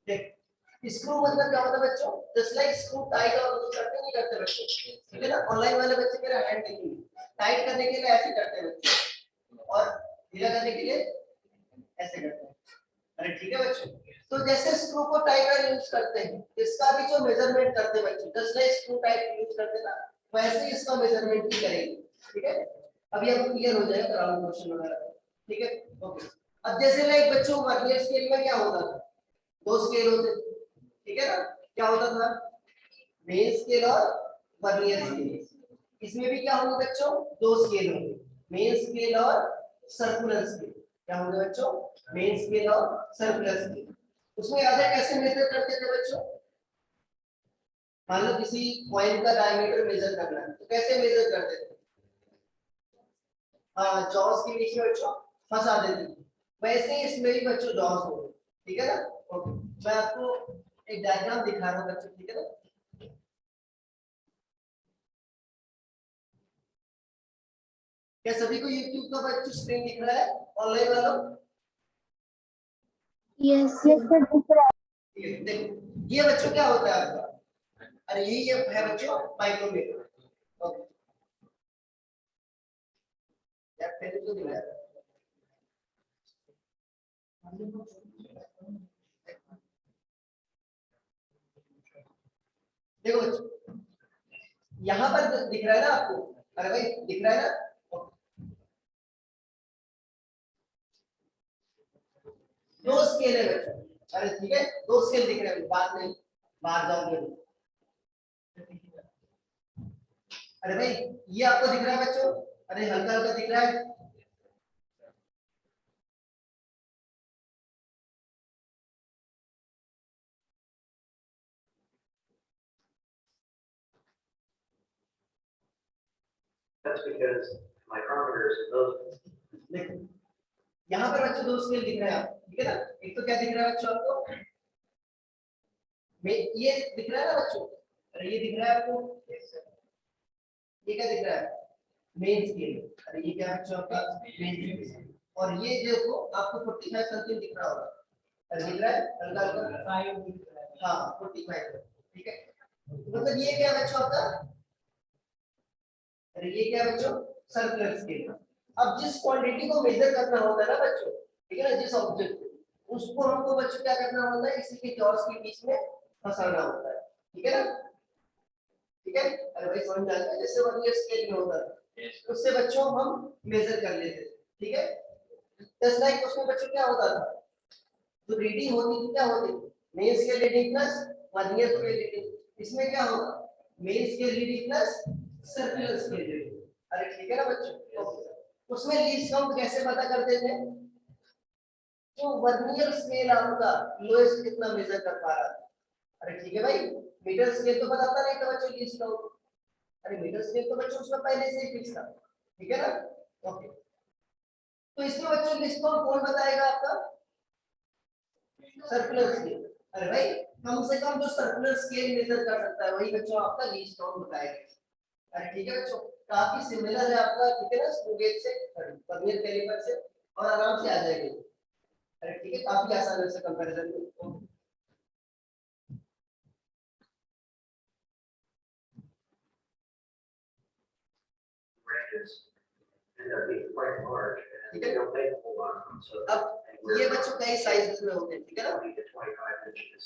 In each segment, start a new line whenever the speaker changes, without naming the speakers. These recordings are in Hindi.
देख स्क्रू मतलब क्या होता है बच्चों, जस्ट लाइक स्क्रू टाइट और लूज करते नहीं करते बच्चों, ठीक है ना। ऑनलाइन वाले बच्चे मेरा हैंड नहीं टाइट करने के लिए ऐसे करते हैं बच्चे और ढीला करने के लिए ऐसे करते हैं। अरे ठीक है बच्चों, तो जैसे स्क्रू को टाइट और लूज करते हैं इसका भी जो मेजरमेंट करते हैं बच्चों, just like screw tight loose करते ना वैसे ही इसका मेजरमेंट भी करेंगे, ठीक है। अभी आपको क्लियर हो जाएगा ग्राउंड क्वेश्चन वगैरह, ठीक है ओके। अब जैसे लाइक बच्चों वर्नियर स्केल में क्या होता था, दो स्केल होते, ठीक है ना। क्या होता था, मेन स्केल और वर्नियर स्केल। इसमें भी क्या होंगे बच्चों, दो स्केल होंगे, मेन स्केल और सर्कुलर स्केल। क्या होंगे बच्चों, मेन स्केल और सर्कुलर स्केल। उसमें याद है कैसे मेजर करते थे बच्चों, मान लो किसी कॉइन का डायमीटर मेजर करना है तो कैसे मेजर करते थे, हाँ जॉस के बीच में बच्चों फंसा देते थे, वैसे ही इसमें भी बच्चों जॉस हो, ठीक है ना ओके। मैं आपको एक डायग्राम दिखा रहा हूँ बच्चों, ठीक है ना। क्या सभी को YouTube का बच्चों स्क्रीन दिख रहा है ऑनलाइन वालों,
यस यस सर दिख रहा
ठीक है। देखो ये बच्चों क्या होता है आपका, अरे यही है बच्चों माइक्रोमीटर ओके। यार पहले तो दिखाया था। देखो बच्चों यहाँ पर दिख रहा है ना आपको, अरे भाई दिख रहा है ना, दो स्केल है बच्चों, अरे ठीक है दो स्केल दिख रहे हैं, बात नहीं बाहर जाओगे। अरे भाई ये आपको दिख रहा है बच्चों, अरे हल्का हल्का दिख रहा है,
That's because micrometers and those.
देखो यहाँ पर बच्चों दो स्केल दिख रहे हैं आप, ठीक है ना। एक तो क्या दिख रहा है बच्चों आपको, ये दिख रहा है ना बच्चों, अरे ये दिख रहा है आपको, ये क्या दिख रहा है, मेन स्केल। अरे ये क्या बच्चों आपका मेन स्केल, और ये देखो आपको 45 समथिंग दिख रहा होगा, अरे दिख रहा है हल्का हल्का, हाँ 45, ठीक है। मतलब ये क्या बच्चों आपका, अरे ये क्या बच्चों सर्कुलर स्केल। अब जिस क्वांटिटी को मेजर करना होता है ना बच्चों, ठीक है ना, जिस ऑब्जेक्ट को उसको हमको बच्चों क्या करना होता है, इसी के जॉस के बीच में फंसाना होता है, ठीक है ना, ठीक है। अरे भाई समझ में आ गया, जैसे वर्नियर स्केल में होता है उससे बच्चों हम मेजर कर लेते थे, ठीक है। जस्ट लाइक उसमें बच्चों क्या होता था, तो रीडिंग होती थी क्या होती, main scale reading plus vernier scale reading. इसमें क्या होगा, main scale reading plus circular scale reading. अरे ठीक है ना बच्चों, उसमें लीस्ट काउंट कैसे पता करते थे, तो वर्नियर स्केल आपका लोएस्ट कितना मेजर कर पा रहा था। अरे ठीक है भाई, मीटर स्केल तो बताता नहीं था बच्चों लीस्ट काउंट, अरे मीटर स्केल तो बच्चों उसमें पहले से ही फिक्स था, ठीक है ना ओके। तो इसमें बच्चों लीस्ट काउंट कौन बताएगा आपका, सर्कुलर स्केल। अरे भाई कम से कम जो सर्कुलर स्केल मेजर कर सकता है वही बच्चों आपका लीस्ट काउंट बताएगा। अरे ठीक है बच्चों, काफी सिमिलर है आपका, ठीक है ना, स्क्रू गेज से वर्नियर कैलिपर से, और आराम से आ जाएगी। अरे ठीक है, काफी आसान है इससे comparison.
Ranges end up being quite large and they don't make a whole lot of them. So
अब ये बच्चों कई साइजेस में होते हैं, ठीक है ना,
20 to 25 inches.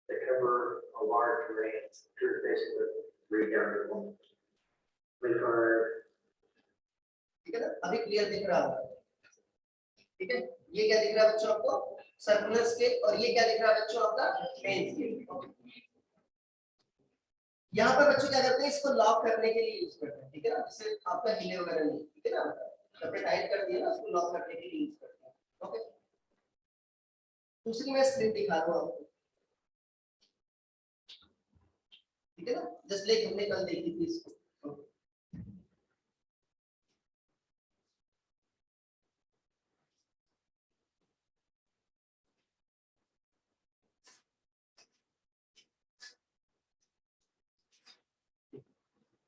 They cover a large range. You're basically read down your one. We've heard.
ठीक है ना, अभी क्लियर दिख रहा होगा, ठीक है। ये क्या दिख रहा है बच्चों आपको, सर्कुलर स्केल, और ये क्या दिख रहा है बच्चों आपका मेन स्केल। यहाँ पर बच्चों क्या करते हैं, इसको लॉक करने के लिए यूज करते हैं, ठीक है ना, जिससे आपका हिले वगैरह नहीं, ठीक है ना, जब टाइट कर दिया ना उसको लॉक करने के लिए यूज करते हैं, ओके। दूसरी मैं स्क्रीन दिखा रहा हूँ आपको, ठीक है ना, जस्ट लाइक हमने कल देखी थी इसको।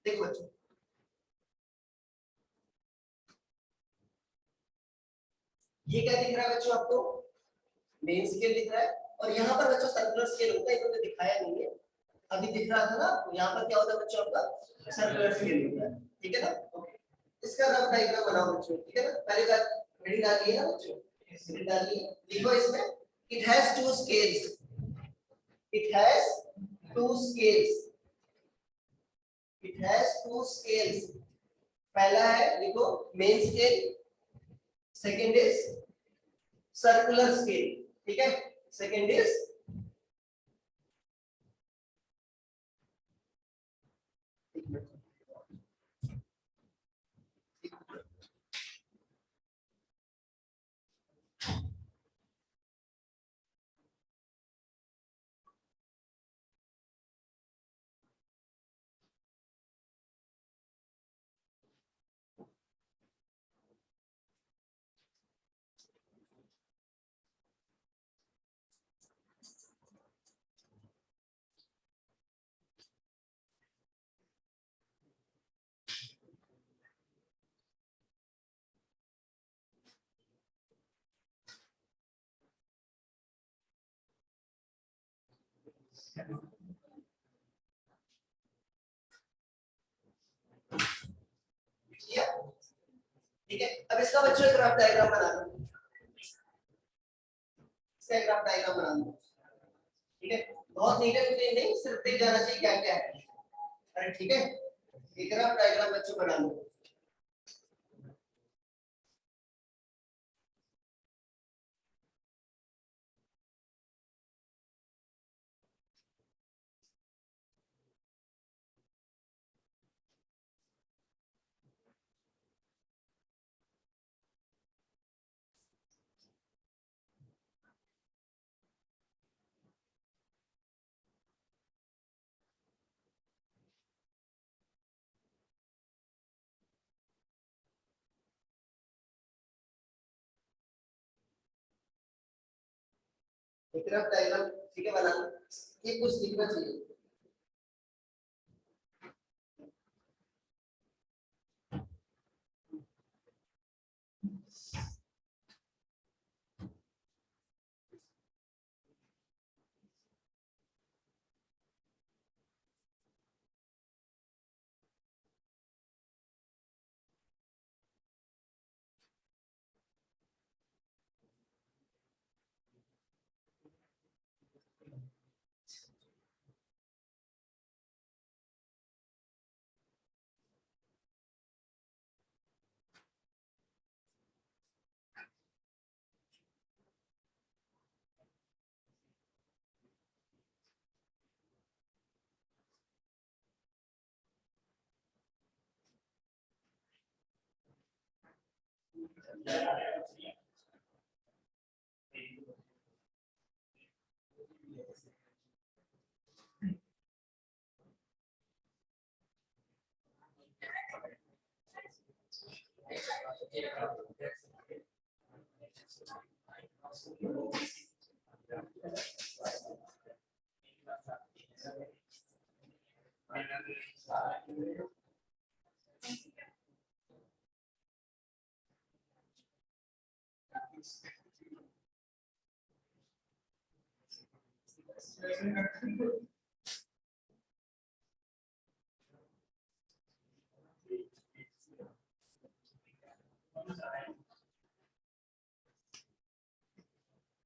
देखो बच्चों, ये क्या दिख रहा है बच्चों आपको, मेन स्केल दिख रहा है, और यहाँ पर बच्चों सर्कुलर स्केल होता है, इन्होंने दिखाया नहीं है, अभी दिख रहा था ना आपको। यहाँ पर क्या होता है बच्चों, आपका सर्कुलर स्केल होता है, ठीक है ना। ओके, इसका रफ डायग्राम बनाओ बच्चों, ठीक है ना। पहले बार हेडिंग डालिए ना बच्चों, हेडिंग डालिए, लिखो इसमें it has two scales, it has two scales, it has two scales. पहला है लिखो main scale, second is circular scale, ठीक है। सेकंड इज ठीक है। अब इसका बच्चों एक ग्राफ डायग्राम बना लो, इसका ग्राफ डायग्राम बना लो, ठीक है। बहुत नीचे कुछ नहीं, सिर्फ देख जाना चाहिए क्या क्या है, अरे ठीक है। एक ग्राफ डायग्राम बच्चों बना लो। एक ग्राफ डायग्राम, ठीक है, बना लो। ये कुछ दिखना चाहिए।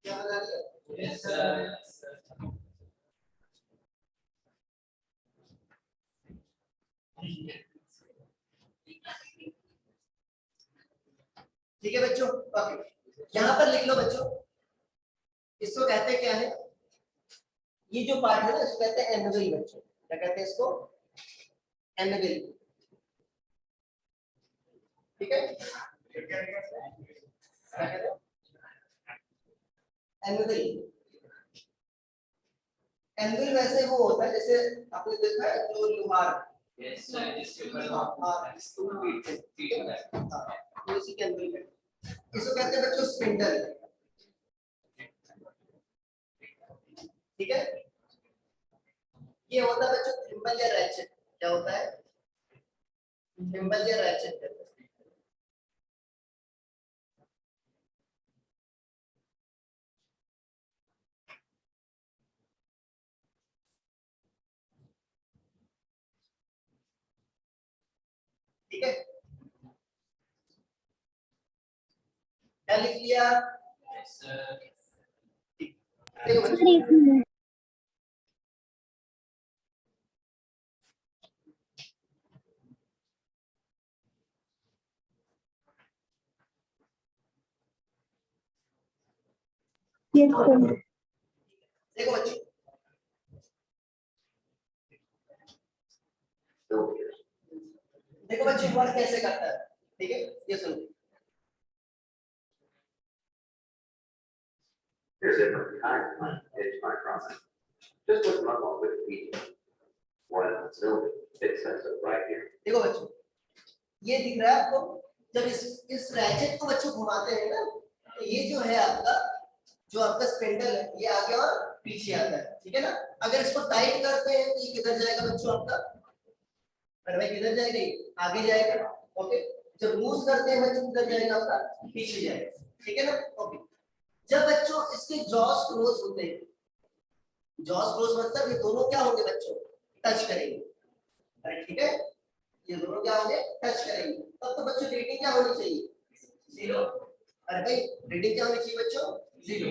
क्या बना लिया? Yes sir. ठीक है बच्चों, ओके, यहाँ पर लिख लो बच्चों, इसको कहते हैं क्या है, ये जो पार्ट है ना इसको कहते हैं एनविल बच्चों। क्या कहते हैं इसको? एनविल, ठीक है। एनविल, एनविल वैसे वो होता है जैसे आपने देखा है जो लोहार, यस सर, जिसके ऊपर स्टूल पीटते हैं, तो इसी के एनविल है। इसको कहते हैं बच्चों स्पिंडल, ठीक है। ये होता है बच्चों थिम्बल या रैचेट। क्या होता है? थिम्बल या रैचेट। क्या लिख लिया? देखो
सर
बच्चों,
एक मिनट। Yes sir.
देखो बच्चों, देखो बच्चों वर्क कैसे करता है, ठीक है, ये सुनो।
There's different kinds of money, it's my process. Just look them up on Wikipedia. One facility, it says it right here.
देखो बच्चों, ये दिख रहा है आपको? जब इस रैकेट को बच्चों घुमाते हैं ना, तो ये जो है आपका, जो आपका स्पिंडल है, ये आगे और पीछे आता है, ठीक है ना? अगर इसको टाइट करते हैं तो ये किधर जाएगा बच्चों आपका? अरे भाई किधर जाएगा? ये आगे जाएगा, ओके। जब लूज करते हैं बच्चों, किधर जाएगा आपका? पीछे जाएगा, ठीक है ना? ओके। जब बच्चों इसके जॉस क्लोज होते हैं, जॉस क्लोज मतलब ये दोनों क्या होंगे बच्चों? टच करेंगे, अरे ठीक है, ये दोनों क्या होंगे? टच करेंगे। तब तो बच्चों रीडिंग क्या होनी चाहिए? 0। अरे भाई रीडिंग क्या होनी चाहिए बच्चों? 0।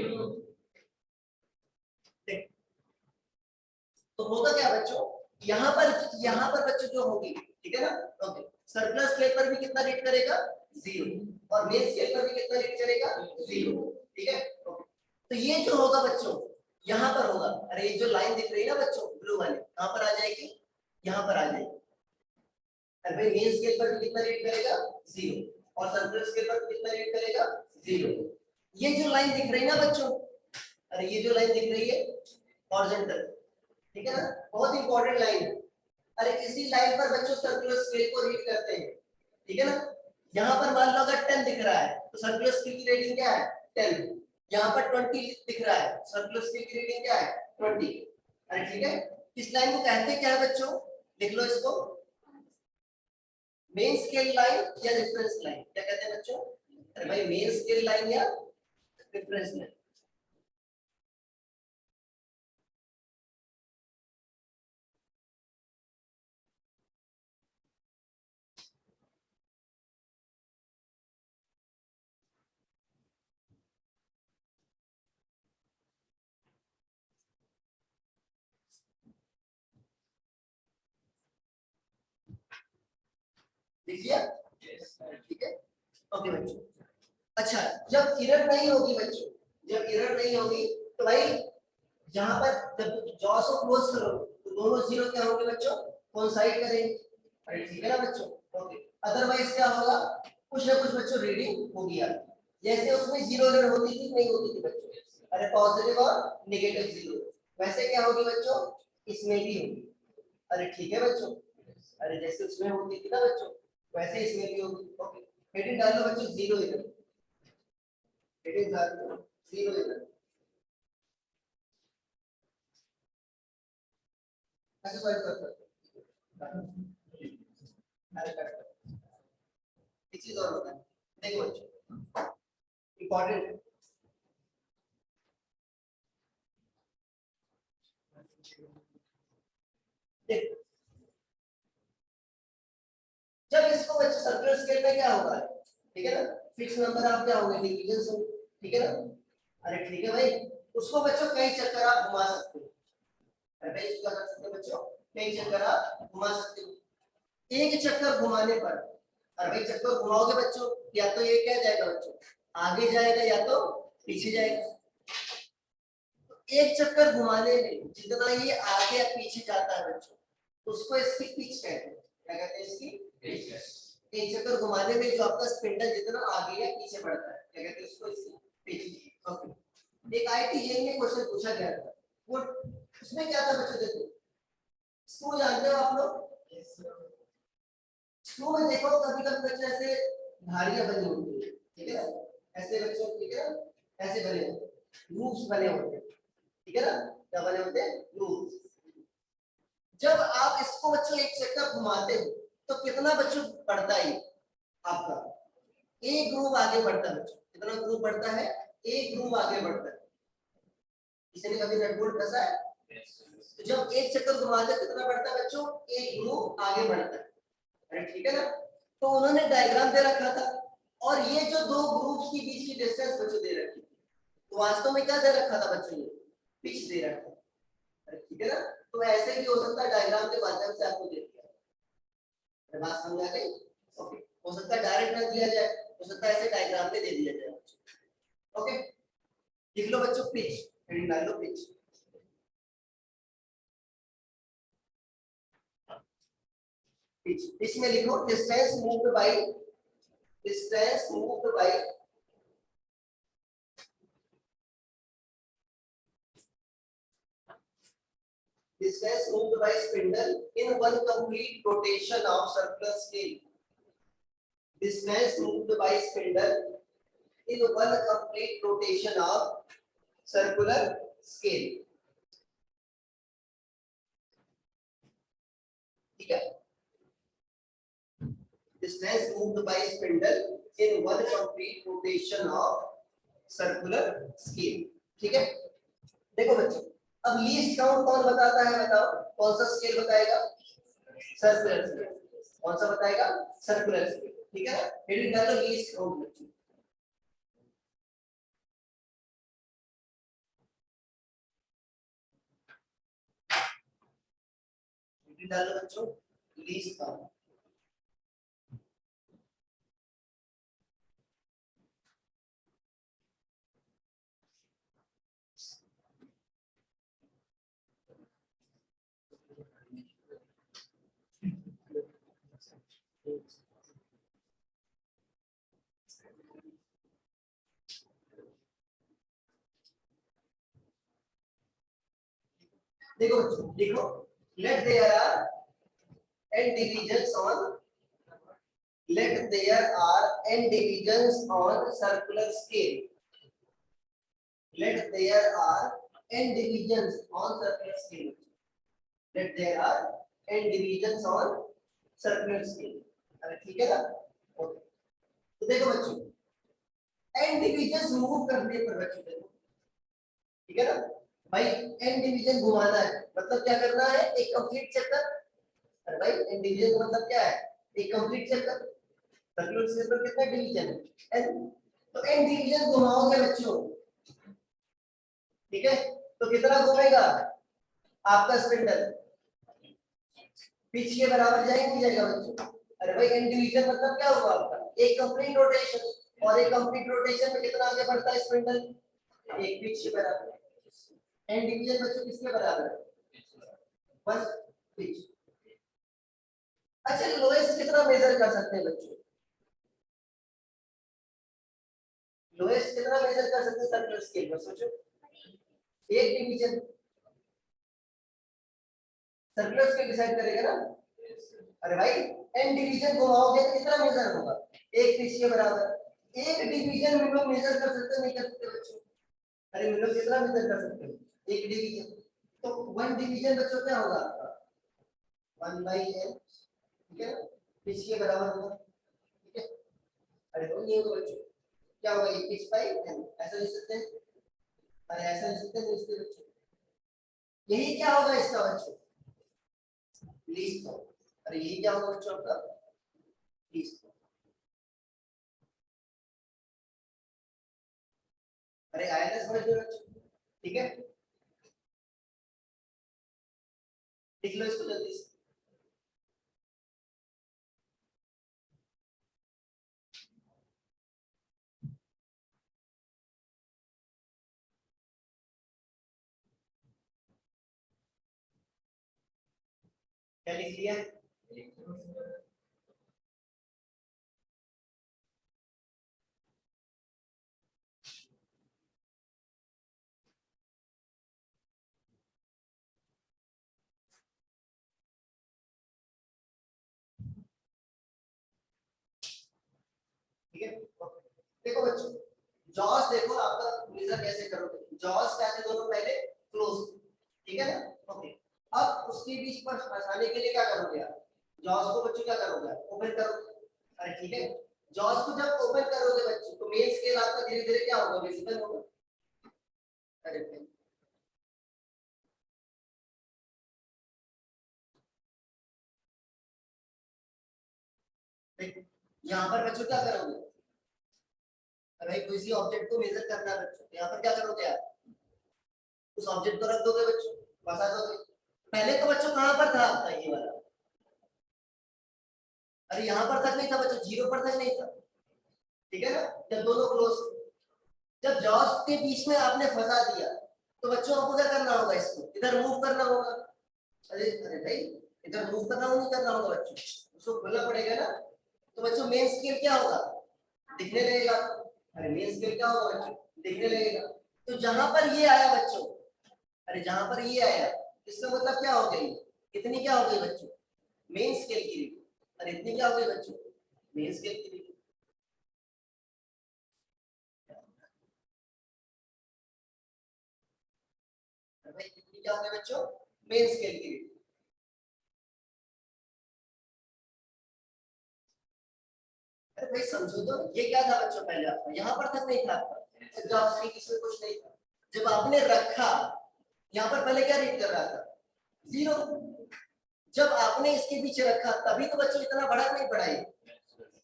तो होगा क्या बच्चों? यहाँ पर बच्चों जो होगी, ठीक है ना? ओके। सर्कुलर स्केल पर भी कितना रीड करेगा? 0। और मेन स्केल पर भी कितना रीड करेगा? 0, ठीक है? ओके। तो ये जो होगा बच्चों, यहाँ पर होगा। अरे ये जो लाइन दिख रही है ना बच्चों, ब्लू वाली, कहाँ पर आ जाएगी? यहाँ पर आ जाएगी। अरे भाई मेन स्केल पर भी कितना रीड करेगा? 0। और सर्कुलर स्केल पर भी कितना रीड करेगा? 0। ये जो लाइन दिख रही है ना बच्चों, अरे ये जो लाइन दिख रही है हॉरिजॉन्टल, ठीक है ना? बहुत इंपॉर्टेंट लाइन है। अरे इसी लाइन पर बच्चों सर्कुलर स्केल को रीड करते हैं, ठीक है ना? यहाँ पर मान लो अगर 10 दिख रहा है तो सर्कुलर स्केल की रीडिंग क्या है? 10। यहाँ पर 20 दिख रहा है, सर्कुलर स्केल की रीडिंग क्या है? 20। अरे ठीक है, इस लाइन को कहते हैं क्या है बच्चों? लिख लो इसको, मेन स्केल लाइन या रेफरेंस लाइन। क्या कहते हैं बच्चों? अरे भाई मेन स्केल लाइन या रेफरेंस लाइन। लिखिए, ठीक है, ओके बच्चों। अच्छा, जब एरर नहीं होगी बच्चों, जब एरर नहीं होगी तो भाई यहाँ पर जब जॉस को क्लोज करो तो दोनों 0 क्या होंगे बच्चों? कोइंसाइड करेंगे, अरे ठीक है ना बच्चों? ओके। अदरवाइज क्या होगा? कुछ ना कुछ बच्चों रीडिंग होगी यार, जैसे उसमें 0 एरर होती थी, नहीं होती थी बच्चों? अरे पॉजिटिव और नेगेटिव 0, वैसे क्या होगी बच्चों? इसमें भी होगी। अरे ठीक है बच्चों, अरे जैसे उसमें होती थी ना बच्चों, वैसे इसमें भी होगी। ओके, हेडिंग डाल लो बच्चों 0 एरर, हेडिंग डाल लो 0 एरर। अच्छा सॉरी सॉरी, अरे कट, एक चीज और बता, देखो बच्चों इंपॉर्टेंट, देखो जब इसको बच्चे सर्कुलर स्केल में क्या होगा? ठीक है ना? फिक्स नंबर आप क्या होंगे? डिवीजन से, ठीक है ना? अरे ठीक है भाई, उसको बच्चों कई चक्कर आप घुमा सकते हो। अरे भाई इसको कर सकते हो बच्चों, कई चक्कर आप घुमा सकते हो। एक चक्कर घुमाने पर, अरे भाई चक्कर घुमाओगे बच्चों, या तो ये क्या जाएगा बच्चों? आगे जाएगा या तो पीछे जाएगा। एक चक्कर घुमाने में जितना ये आगे या पीछे जाता है बच्चों, उसको इसकी पिच कहते हैं। क्या कहते हैं? इसकी पिच। एक चक्कर घुमाने में जो आपका स्पिंडल जितना आगे या पीछे बढ़ता है, क्या कहते हैं उसको? इसकी पिच। ओके। एक आईआईटी में क्वेश्चन पूछा गया था, वो उसमें क्या था बच्चों? देखो स्क्रू जानते हो आप लोग? स्क्रू में देखो कभी कभी बच्चे ऐसे धारियां बनी होती है, ठीक है ना? ऐसे बच्चों, ठीक है ना? ऐसे बने होते हैं, लूप्स बने होते हैं, ठीक है ना? क्या बने होते हैं? लूप्स। जब आप इसको बच्चों एक चक्कर घुमाते हो तो कितना बच्चों बढ़ता है आपका? एक ग्रुप आगे बढ़ता है बच्चों। कितना ग्रुप बढ़ता है? एक ग्रुप आगे बढ़ता है। किसी ने कभी नट बोल्ट कसा है? तो जब एक चक्कर घुमाते कितना बढ़ता है बच्चों? एक ग्रुप आगे बढ़ता है, ठीक है ना? तो उन्होंने डायग्राम दे रखा था, और ये जो दो ग्रुप्स के बीच की डिस्टेंस बच्चों दे रखी थी, तो वास्तव में क्या दे रखा था बच्चों, ये पिच दे रखा था, ठीक है ना। तो ऐसे भी हो सकता है डायग्राम के माध्यम से आपको दे दिया, बात समझ आ गई? ओके, हो सकता है डायरेक्ट ना दिया जाए, हो सकता है ऐसे डायग्राम में दे दिया जाए। ओके, लिख लो बच्चों पिच, हेडिंग डाल लो पिच। पिच में लिखो distance moved by, distance moved by distance moved by spindle in one complete rotation of circular scale. Distance moved by spindle in one complete rotation of circular scale. ठीक है, distance moved by spindle in one complete rotation of circular scale. ठीक है, देखो बच्चों, अब लीस्ट काउंट कौन बताता है, बताओ कौन सा स्केल बताएगा, सर्कुलर स्केल। कौन सा बताएगा, सर्कुलर स्केल, ठीक है ना। हेडिंग डालो लीस्ट काउंट बच्चों। हेडिंग डालो बच्चों लीस्ट काउंट। देखो बच्चों, देखो let there are n divisions on, let there are n divisions on circular scale, let there are n divisions on circular scale, let there are n divisions on circular scale। अरे ठीक है ना, ओके। तो देखो बच्चों, n डिविजन्स मूव करने पर बच्चों देखो, ठीक है ना भाई, n डिवीजन घुमाना है मतलब क्या करना है, एक कंप्लीट चक्कर। अरे भाई n डिवीजन का मतलब क्या है, एक कंप्लीट चक्कर। सर्कुलर स्केल पर कितने डिवीजन है, n। तो n डिवीजन घुमाओगे बच्चों, ठीक है, तो कितना घूमेगा आपका स्पिंडल, पिच के बराबर जाएगा नहीं जाएगा बच्चों। अरे भाई n डिवीजन मतलब क्या हुआ आपका, एक कंप्लीट रोटेशन, और एक कंप्लीट रोटेशन में कितना आगे बढ़ता है स्पिंडल, एक पिच के बराबर। n डिवीजन बच्चों किसके बराबर है, वन पिच। अच्छा लोएस्ट कितना मेजर कर सकते हैं बच्चों, लोएस्ट कितना मेजर कर सकते हैं सर्कुलर स्केल पर, सोचो एक डिवीजन सर्कुलर स्केल डिसाइड करेगा ना। अरे भाई n डिवीजन घुमाओगे तो कितना मेजर होगा, एक पिच के बराबर। एक डिवीजन में लोग मेजर कर सकते नहीं कर सकते बच्चों, अरे हम लोग कितना मेजर कर सकते हैं, एक डिवीजन। तो वन डिवीजन बच्चों क्या होगा आपका, 1/n, ठीक है ना, पिच के बराबर होगा, ठीक है। अरे तो ये होगा बच्चों, क्या होगा, ये पिच बाय n, ऐसा लिख सकते हैं, अरे ऐसा लिख सकते हैं इसके बच्चों, यही क्या होगा इसका बच्चों, लीस्ट काउंट। अरे यही क्या होगा बच्चों आपका, लीस्ट काउंट। अरे आया ना समझ में बच्चों, ठीक है, लिख लो इसको जल्दी से। क्या लिख लिया, ठीक है। देखो बच्चों, जॉस देखो आपका मेजर कैसे करोगे, जॉस क्या थे दोनों पहले क्लोज, ठीक है ना, ओके। अब उसके बीच पर फंसाने के लिए क्या करोगे आप, जॉस को बच्चों क्या करोगे, ओपन करोगे। अरे ठीक है, जॉस को जब ओपन करोगे बच्चों तो मेन स्केल आपका धीरे धीरे क्या होगा, विजिबल होगा। अरे यहाँ पर बच्चों क्या करोगे, भाई किसी ऑब्जेक्ट को मेजर करना है बच्चों, यहाँ पर क्या करोगे आप, उस ऑब्जेक्ट को रख दोगे बच्चों, बसा दोगे। पहले तो बच्चों कहाँ पर था आपका ये वाला, अरे यहाँ पर तक नहीं था बच्चों, 0 पर तक नहीं था, ठीक है ना। जब दोनों क्लोज, जब जॉस के बीच में आपने फंसा दिया तो बच्चों आपको क्या करना होगा, इसको इधर मूव करना होगा। अरे अरे भाई इधर मूव करना नहीं करना होगा बच्चों, उसको खोलना पड़ेगा ना। तो बच्चों मेन स्केल क्या होगा, दिखने लगेगा। अरे मेन स्केल क्या होगा बच्चों, दिखने लगेगा। तो जहां पर ये आया बच्चों, अरे जहां पर ये आया, इसका मतलब क्या हो गई, इतनी क्या हो गई बच्चों, मेन स्केल की रीडिंग। अरे इतनी क्या हो गई बच्चों, मेन स्केल की रीडिंग। भाई इतनी क्या हो गई बच्चों, मेन स्केल की रीडिंग। अरे भाई समझो तो, ये क्या था बच्चों पहले आपका, यहाँ पर तक नहीं था आपका, जब इसमें कुछ नहीं था, जब आपने रखा यहाँ पर पहले क्या रीड कर रहा था, 0। जब आपने इसके पीछे रखा तभी तो बच्चों इतना बड़ा नहीं पड़ा है।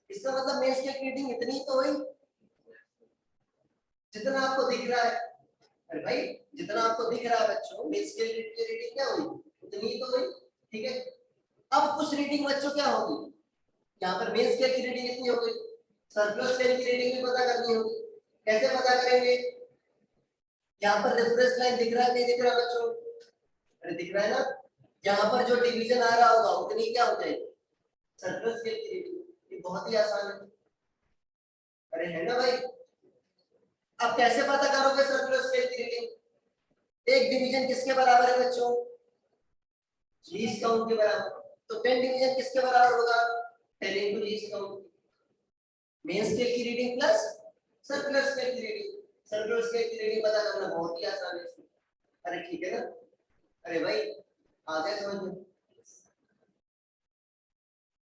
इसका मतलब मेन स्केल की रीडिंग इतनी तो हुई जितना आपको दिख रहा है। अरे भाई जितना आपको दिख रहा है बच्चों, मेन स्केल की रीडिंग क्या हुई, उतनी ही तो हुई, ठीक है। अब कुछ रीडिंग बच्चों क्या होगी, यहाँ पर मेन स्केल की रीडिंग इतनी हो गई, सर्कुलर स्केल की रीडिंग भी पता करनी होगी। कैसे पता करेंगे, यहाँ पर रेफरेंस लाइन दिख रहा है नहीं दिख रहा बच्चों, अरे दिख रहा है ना। यहाँ पर जो डिवीजन आ रहा होगा उतनी क्या हो जाएगी, सर्कुलर स्केल की रीडिंग। ये बहुत ही आसान है, अरे है ना भाई। अब कैसे पता करोगे सर्कुलर स्केल की रीडिंग, एक डिवीजन किसके बराबर है बच्चों, लीस्ट काउंट के बराबर। तो 10 डिवीजन किसके बराबर होगा, 10 into least count. Main scale की रीडिंग प्लस सर्कुलर स्केल की रीडिंग। सर्कुलर स्केल की रीडिंग पता करना बहुत ही आसान है। अरे ठीक है ना। अरे भाई आ गया समझ में,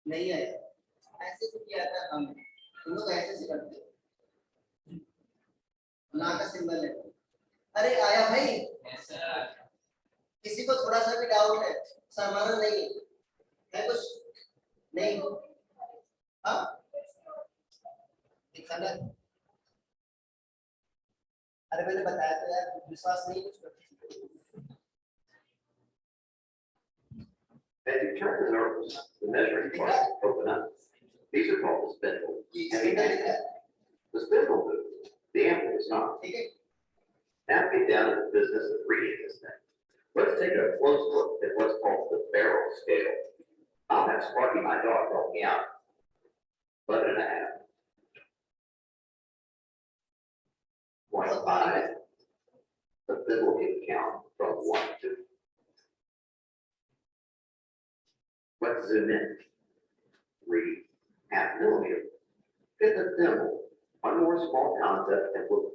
नहीं आया, ऐसे से किया था हम, तुम लोग ऐसे से करते हो, ना का सिंबल है। अरे आया भाई, किसी को थोड़ा सा भी डाउट है, समाधान नहीं है कुछ, नहीं हाँ दिखाना। अरे मैंने बताया तो यार, विश्वास नहीं कुछ करते।
As you turn the nerves, the measuring parts open up. These are called the spindles.
ये
Have you
स्पिंडल
had
दिख रहा है,
the spindle moves? The ample is not.
ठीक है।
Now get down to the business of reading this thing. Let's take a close look at what's called the barrel scale. I'll have Sparky, my dog, help me out. 11.5. 0.5. The fiddle can count from 1 to. Let's zoom in. 3.5 millimeter. Get the thimble. One more small concept and look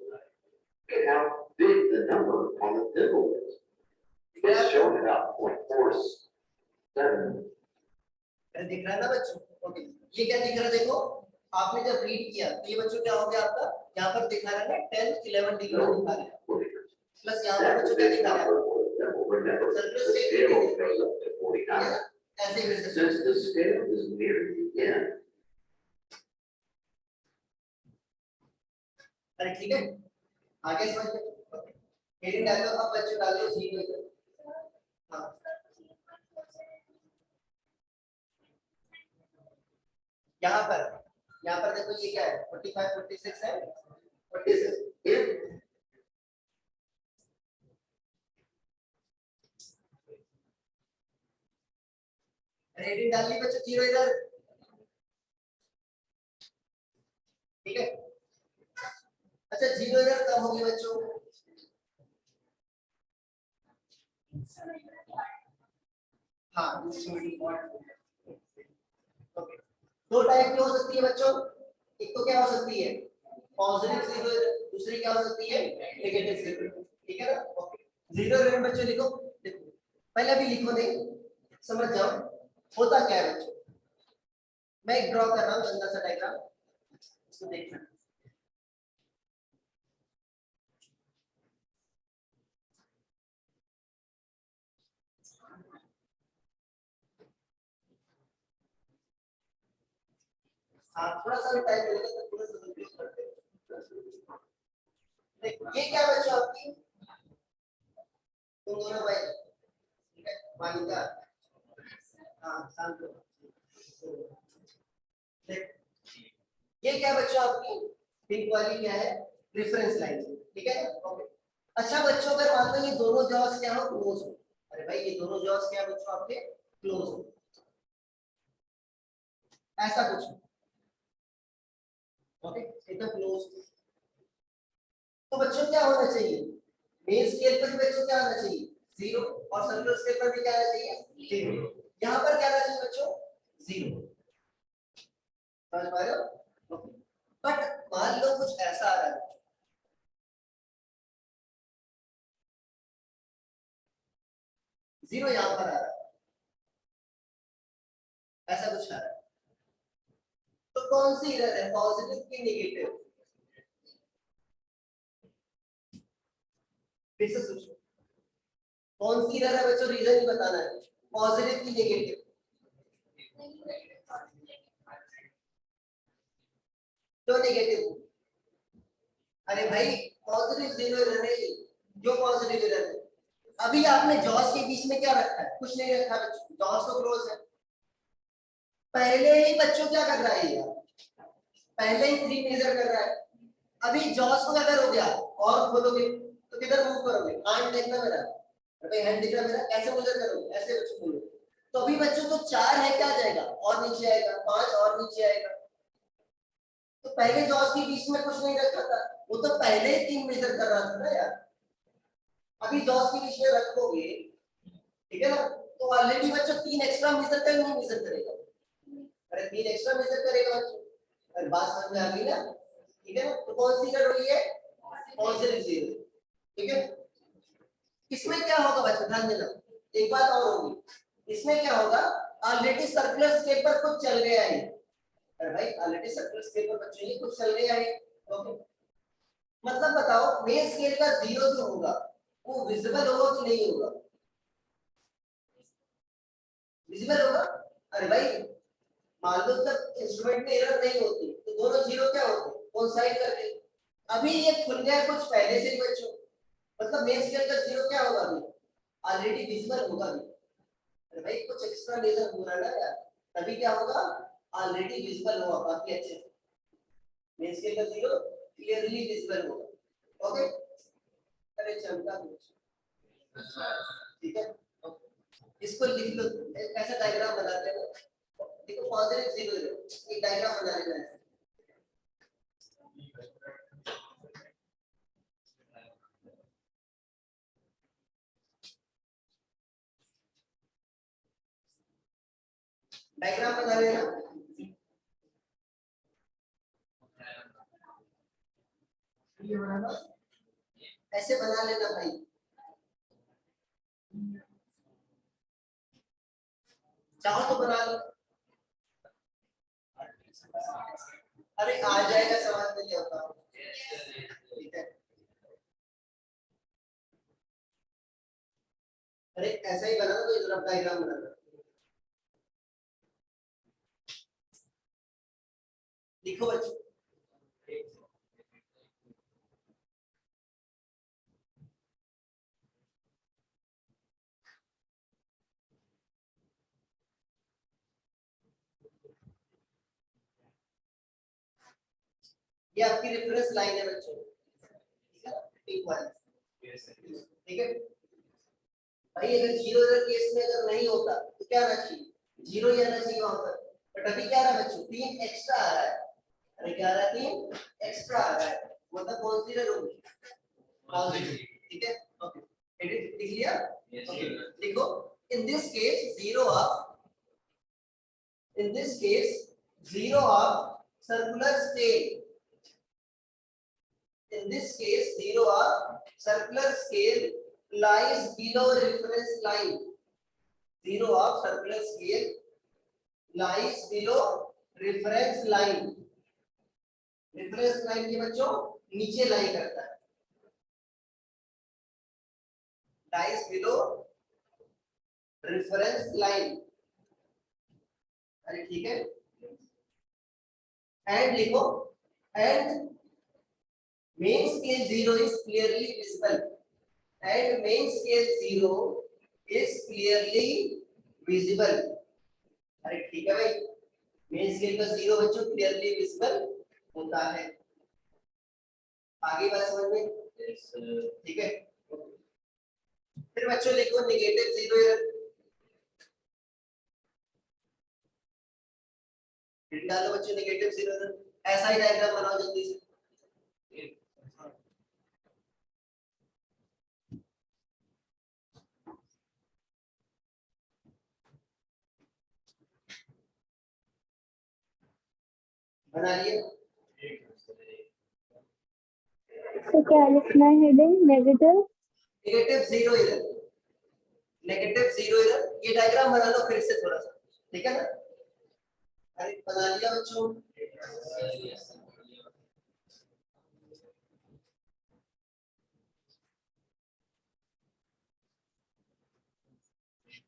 at how big the number on the thimble is. It's shown about 0.47.
दिख रहा है ना बच्चों, ओके। ये क्या दिख रहा है देखो, आपने जब रीड किया तो ये बच्चों क्या हो गया आपका, यहाँ पर दिखा रहा है ना 10 11 डिग्री दिखा रहा है, प्लस यहाँ पर बच्चों क्या दिखा रहा है,
Remember, the scale goes up to 49.
ऐसे भी से
Since the scale is near the end,
अरे ठीक है, आगे समझ में। हेडिंग डालो, अब बच्चों डालो 0। हाँ यहाँ पर देखो ये क्या है, 45 46 है, 46
if
हेडिंग डाल ली बच्चों, 0 इधर, ठीक है। अच्छा 0 इधर कब होगी बच्चों, हाँ ओके। दो टाइप की हो सकती है बच्चों, एक तो क्या हो सकती है पॉजिटिव जीरो, दूसरी क्या हो सकती है नेगेटिव जीरो, ठीक है ना। ओके 0 इधर बच्चों लिखो, देखो पहले भी लिखो, नहीं समझ जाओ होता क्या है बच्चों। मैं एक ड्रॉ कर रहा हूँ गंदा सा डायग्राम, इसको देखना। हाँ थोड़ा सा भी टाइम लगेगा तो पूरा सब करते हैं। ये क्या बच्चों आपकी, तुम दोनों भाई, ठीक है, मानिका, हाँ शांत हो। देख, ये क्या बच्चों आपकी पिंक वाली क्या है, रेफरेंस लाइन, ठीक है, ओके। अच्छा बच्चों, अगर मान लो ये दोनों जॉस क्या हो, क्लोज हो, अरे भाई ये दोनों जॉस क्या है बच्चों आपके, क्लोज हो, ऐसा कुछ, ओके, एकदम क्लोज। तो बच्चों क्या होना चाहिए, मेन स्केल पर भी बच्चों क्या आना चाहिए, जीरो, और सर्कुलर स्केल पर भी क्या आना चाहिए, जीरो। यहाँ पर क्या आना चाहिए बच्चों, जीरो, समझ पा रहे हो, ओके। बट मान लो कुछ ऐसा आ रहा है, जीरो यहाँ पर आ रहा है, ऐसा कुछ आ रहा है, तो कौन सी एरर है, पॉजिटिव की नेगेटिव, फिर से सोचो कौन सी एरर है बच्चों, रीजन ही बताना है, पॉजिटिव की नेगेटिव, क्यों नेगेटिव, अरे भाई पॉजिटिव जीरो एरर है, जो पॉजिटिव एरर है, अभी आपने जॉस के बीच में क्या रखा है, कुछ नहीं रखा बच्चों, जॉस तो क्लोज है, पहले ही बच्चों क्या कर रहा है यार, पहले ही 3 मेजर कर रहा है, अभी जॉस को क्या करोगे आप, और खोलोगे तो किधर मूव करोगे, हैंड देखना मेरा, अरे हैंड दिख रहा मेरा, कैसे मेजर करोगे, ऐसे बच्चों बोलोगे, तो अभी बच्चों तो 4 है, क्या जाएगा और नीचे आएगा, 5 और नीचे आएगा, तो पहले जॉस के बीच में कुछ नहीं रखा था, वो तो पहले ही 3 मेजर कर रहा था ना यार, अभी जॉस के बीच में रखोगे, ठीक है ना, तो ऑलरेडी बच्चों 3 एक्स्ट्रा मेजर का नहीं मेजर करेगा, अरे 3 एक्स्ट्रा मेजर करेगा बच्चों, अरे बात समझ में आ गई ना, ठीक है ना, तो कौन सी कर रही है, पॉजिटिव जीरो, ठीक है। इसमें क्या होगा बच्चों, ध्यान देना, एक बात और होगी, इसमें क्या होगा, ऑलरेडी सर्कुलर स्केल पर कुछ चल गया है, अरे भाई ऑलरेडी सर्कुलर स्केल पर बच्चों ये कुछ चल गया है, ओके, मतलब बताओ मेन स्केल का जीरो जो होगा वो विजिबल होगा कि नहीं होगा, विजिबल होगा, अरे भाई मान लो जब इंस्ट्रूमेंट में एरर नहीं होती तो दोनों जीरो क्या होते, कोइंसाइड करते, अभी ये खुल गया कुछ पहले से ही बच्चों, मतलब मेन स्केल का जीरो क्या होगा, अभी ऑलरेडी विजिबल होगा अभी, अरे भाई कुछ एक्स्ट्रा लेजर हो रहा है ना यार, तभी क्या होगा, ऑलरेडी विजिबल होगा काफी अच्छे से, मेन स्केल का जीरो क्लियरली विजिबल होगा, ओके, अरे चमका ठीक है, इसको लिख लो, ऐसा डायग्राम बनाते हैं, देखो पॉजिटिव जीरो एक डायग्राम बना लेना है, डायग्राम बना लेना, ये बनाना, ऐसे बना लेना भाई, चाहो तो बना लो, अरे आ जाएगा समझ में, क्या होता है, ठीक है, अरे ऐसा ही बनाना, तो इधर डायग्राम बनाना, लिखो बच्चों, ये आपकी रेफरेंस लाइन है बच्चों, ठीक है, टिक वाली, ठीक है भाई, अगर जीरो एरर केस में अगर नहीं होता तो क्या आना चाहिए, जीरो ही आना चाहिए वहां पर, बट अभी क्या आ रहा है बच्चों, 3 एक्स्ट्रा आ रहा है, अरे क्या आ रहा है, 3 एक्स्ट्रा आ रहा है, मतलब कौन सी एरर होगी, पॉजिटिव, ठीक है, ओके, एडिट लिख लिया, ओके, देखो in this case zero of, in this case zero of circular scale, in this case zero of circular scale lies below reference line, zero of circular scale lies below reference line, reference line के बच्चों नीचे लाई करता है, lies below reference line, अरे ठीक है, एंड लिखो, and main scale 0 is clearly visible and main scale 0 is clearly visible. अरे ठीक है भाई, मेन स्केल का 0 बच्चों क्लियरली विजिबल होता है। आगे बात समझ में? ठीक है। फिर बच्चों लिखो नेगेटिव 0 एरर। फिर डालो बच्चों नेगेटिव 0 एरर। ऐसा ही डायग्राम बनाओ जल्दी से। बना लिया?
तो क्या लिखना है heading? Negative
0 error. Negative 0 error. ये डायग्राम बना लो फिर से थोड़ा सा, ठीक है ना? अरे बना लिया बच्चों?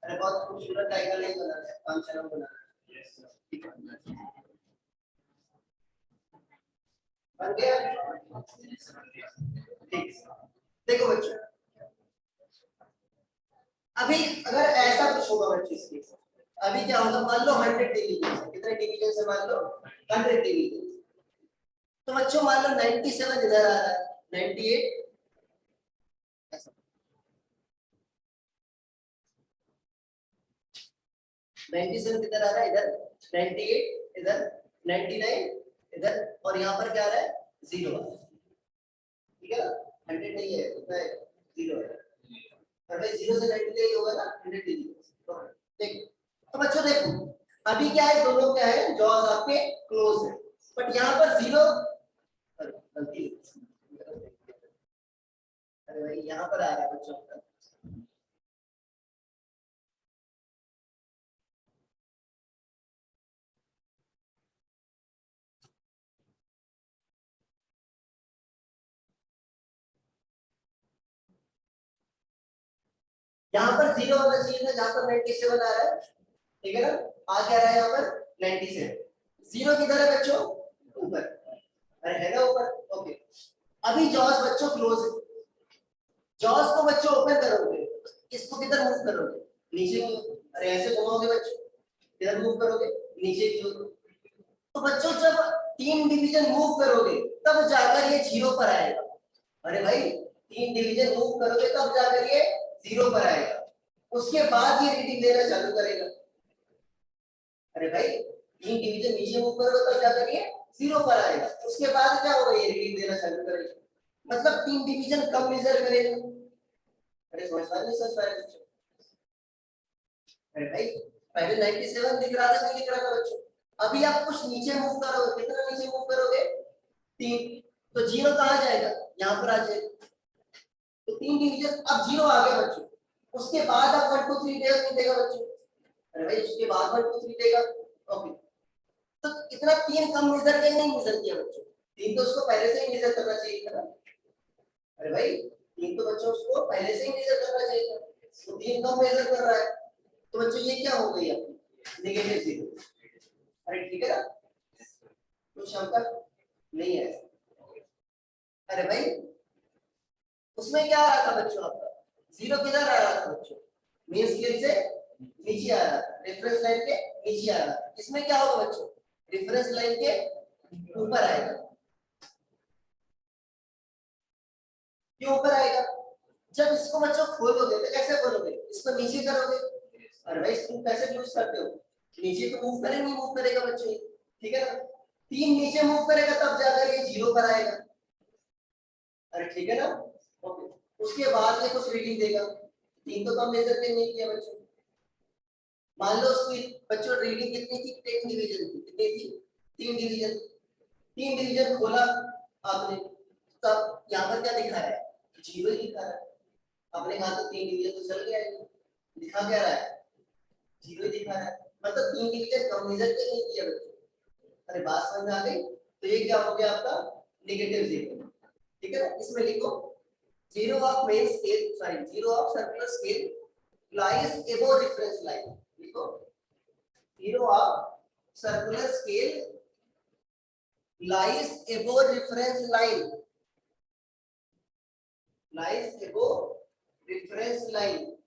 अरे बहुत खूबसूरत डायग्राम नहीं बना है, 5 नंबर बना है। बन गया? ठीक। देखो बच्चों, अभी अगर ऐसा कुछ होगा बच्चों इसके, अभी क्या होगा, मान लो 100 डिवीजन से, कितने डिवीजन से मान लो 100 डिवीजन, तो बच्चों मान लो 97 इधर आ रहा है, 98 ऐसा, 97 किधर आ रहा है, इधर 98 इधर, 99 इधर, और यहाँ पर क्या आ रहा है, 0 आ रहा है, ठीक है ना? 100 नहीं है, कितना है, 0 है, और भाई 0 से 99 ही होगा ना, 100 डिवीजन। देखो तो बच्चों देखो, अभी क्या है, दोनों क्या है, जॉज आपके क्लोज है, बट यहाँ पर 0 गलती, अरे भाई यहाँ पर आ रहा है बच्चों का, यहाँ पर 0 होना चाहिए था, जहाँ पर 97 आ रहा है, ठीक है ना? आ क्या रहा है यहाँ पर 97, 0 किधर है बच्चों, ऊपर, अरे है ना ऊपर, ओके। अभी जॉज बच्चों क्लोज है, जॉज को बच्चों ओपन करोगे, इसको किधर मूव करोगे, नीचे की ओर, अरे ऐसे घुमाओगे बच्चों, किधर मूव करोगे, नीचे की ओर। तो बच्चों जब 3 डिवीजन मूव करोगे तब जाकर ये 0 पर आएगा, अरे भाई 3 डिवीजन मूव करोगे तब जाकर ये 0 पर आएगा, उसके बाद ये रीडिंग लेना चालू करेगा, अरे भाई 3 डिवीजन नीचे मूव करोगे तब जाकर ये 0 पर आएगा, उसके बाद क्या होगा, ये रीडिंग देना चालू करेगा, मतलब 3 डिवीजन कम मेजर करेगा। अरे समझ पा नहीं, समझ पा रहे बच्चों? अरे भाई पहले 97 दिख रहा था, नहीं दिख रहा था बच्चों, अभी आप कुछ नीचे मूव करोगे, कितना नीचे मूव करोगे, 3, तो 0 कहाँ जाएगा, यहाँ पर आ जाएगा, तो 3 डिवीजन अब 0 आ गया बच्चों, उसके बाद आप 1 2 3 देगा, नहीं देगा बच्चों, अरे भाई उसके बाद 1 2 3 देगा, ओके। तो इतना 3 कम मेजर किया, नहीं मेजर किया बच्चों, 3 तो उसको पहले से ही मेजर करना चाहिए था ना, अरे भाई 3 तो बच्चों उसको पहले से ही मेजर करना चाहिए था, तो 3 कम मेजर कर रहा है, तो बच्चों ये क्या हो गई आपकी नेगेटिव 0, अरे ठीक है ना, कुछ क्षमता नहीं है, अरे भाई उसमें क्या आ रहा था बच्चों, आपका 0 किधर आ रहा था बच्चों, मेन स्केल से नीचे आ रहा था, रेफरेंस लाइन के नीचे आ रहा था, इसमें क्या होगा बच्चों, रेफरेंस लाइन के ऊपर आएगा, क्यों ऊपर आएगा, जब इसको बच्चों खोलोगे तो कैसे खोलोगे, इसको नीचे करोगे, अरे भाई इसको कैसे यूज करते हो, नीचे तो मूव करेंगे, मूव करेगा बच्चों, ठीक है ना, 3 नीचे मूव करेगा तब जाकर ये 0 पर आएगा, अरे ठीक है ना, ओके। उसके बाद ये कुछ रीडिंग देगा, 3 तो कम मेजर पे नहीं किया बच्चों, मान लो उसकी बच्चों रीडिंग कितनी थी, 10 डिवीजन थी, कितनी थी, 3 डिवीजन, 3 डिवीजन खोला आपने, तब यहाँ पर क्या दिखा रहा है, 0 ही दिखा रहा है, आपने कहा तो 3 डिवीजन तो चल गया है, दिखा क्या रहा है, 0 ही दिखा रहा है, मतलब 3 डिवीजन कम मेजर के नहीं किया बच्चों, अरे बात समझ में आ गई? तो ये क्या हो गया आपका नेगेटिव 0, ठीक है ना, इसमें लिखो 0 of main scale, sorry 0 of circular scale lies above reference line, लिखो 0 of circular scale lies above reference line, lies above reference line.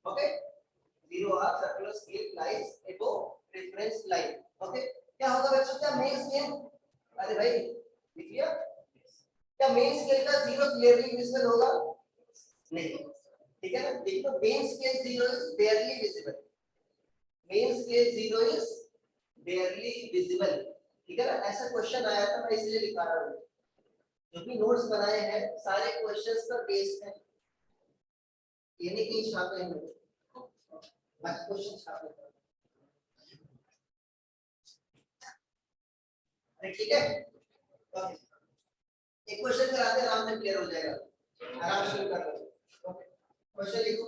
Okay, 0 R circular scale lies above reference line. Okay, क्या होगा बच्चों, क्या मेन स्केल, अरे भाई लिख लिया, क्या मेन स्केल का 0 क्लियरली विजिबल होगा? नहीं, ठीक है ना। देखो main scale 0 is barely visible, main scale 0 is barely visible, ठीक है ना। ऐसा क्वेश्चन आया था, मैं इसलिए लिखा रहा हूँ, जो भी नोट्स बनाए हैं सारे क्वेश्चंस पर बेस्ड है, ये नहीं कि छापे हैं बस क्वेश्चन छापे हैं। ठीक है, एक क्वेश्चन कराते हैं, आराम से क्लियर हो जाएगा, आराम से कर लो। ओके, क्वेश्चन लिखो।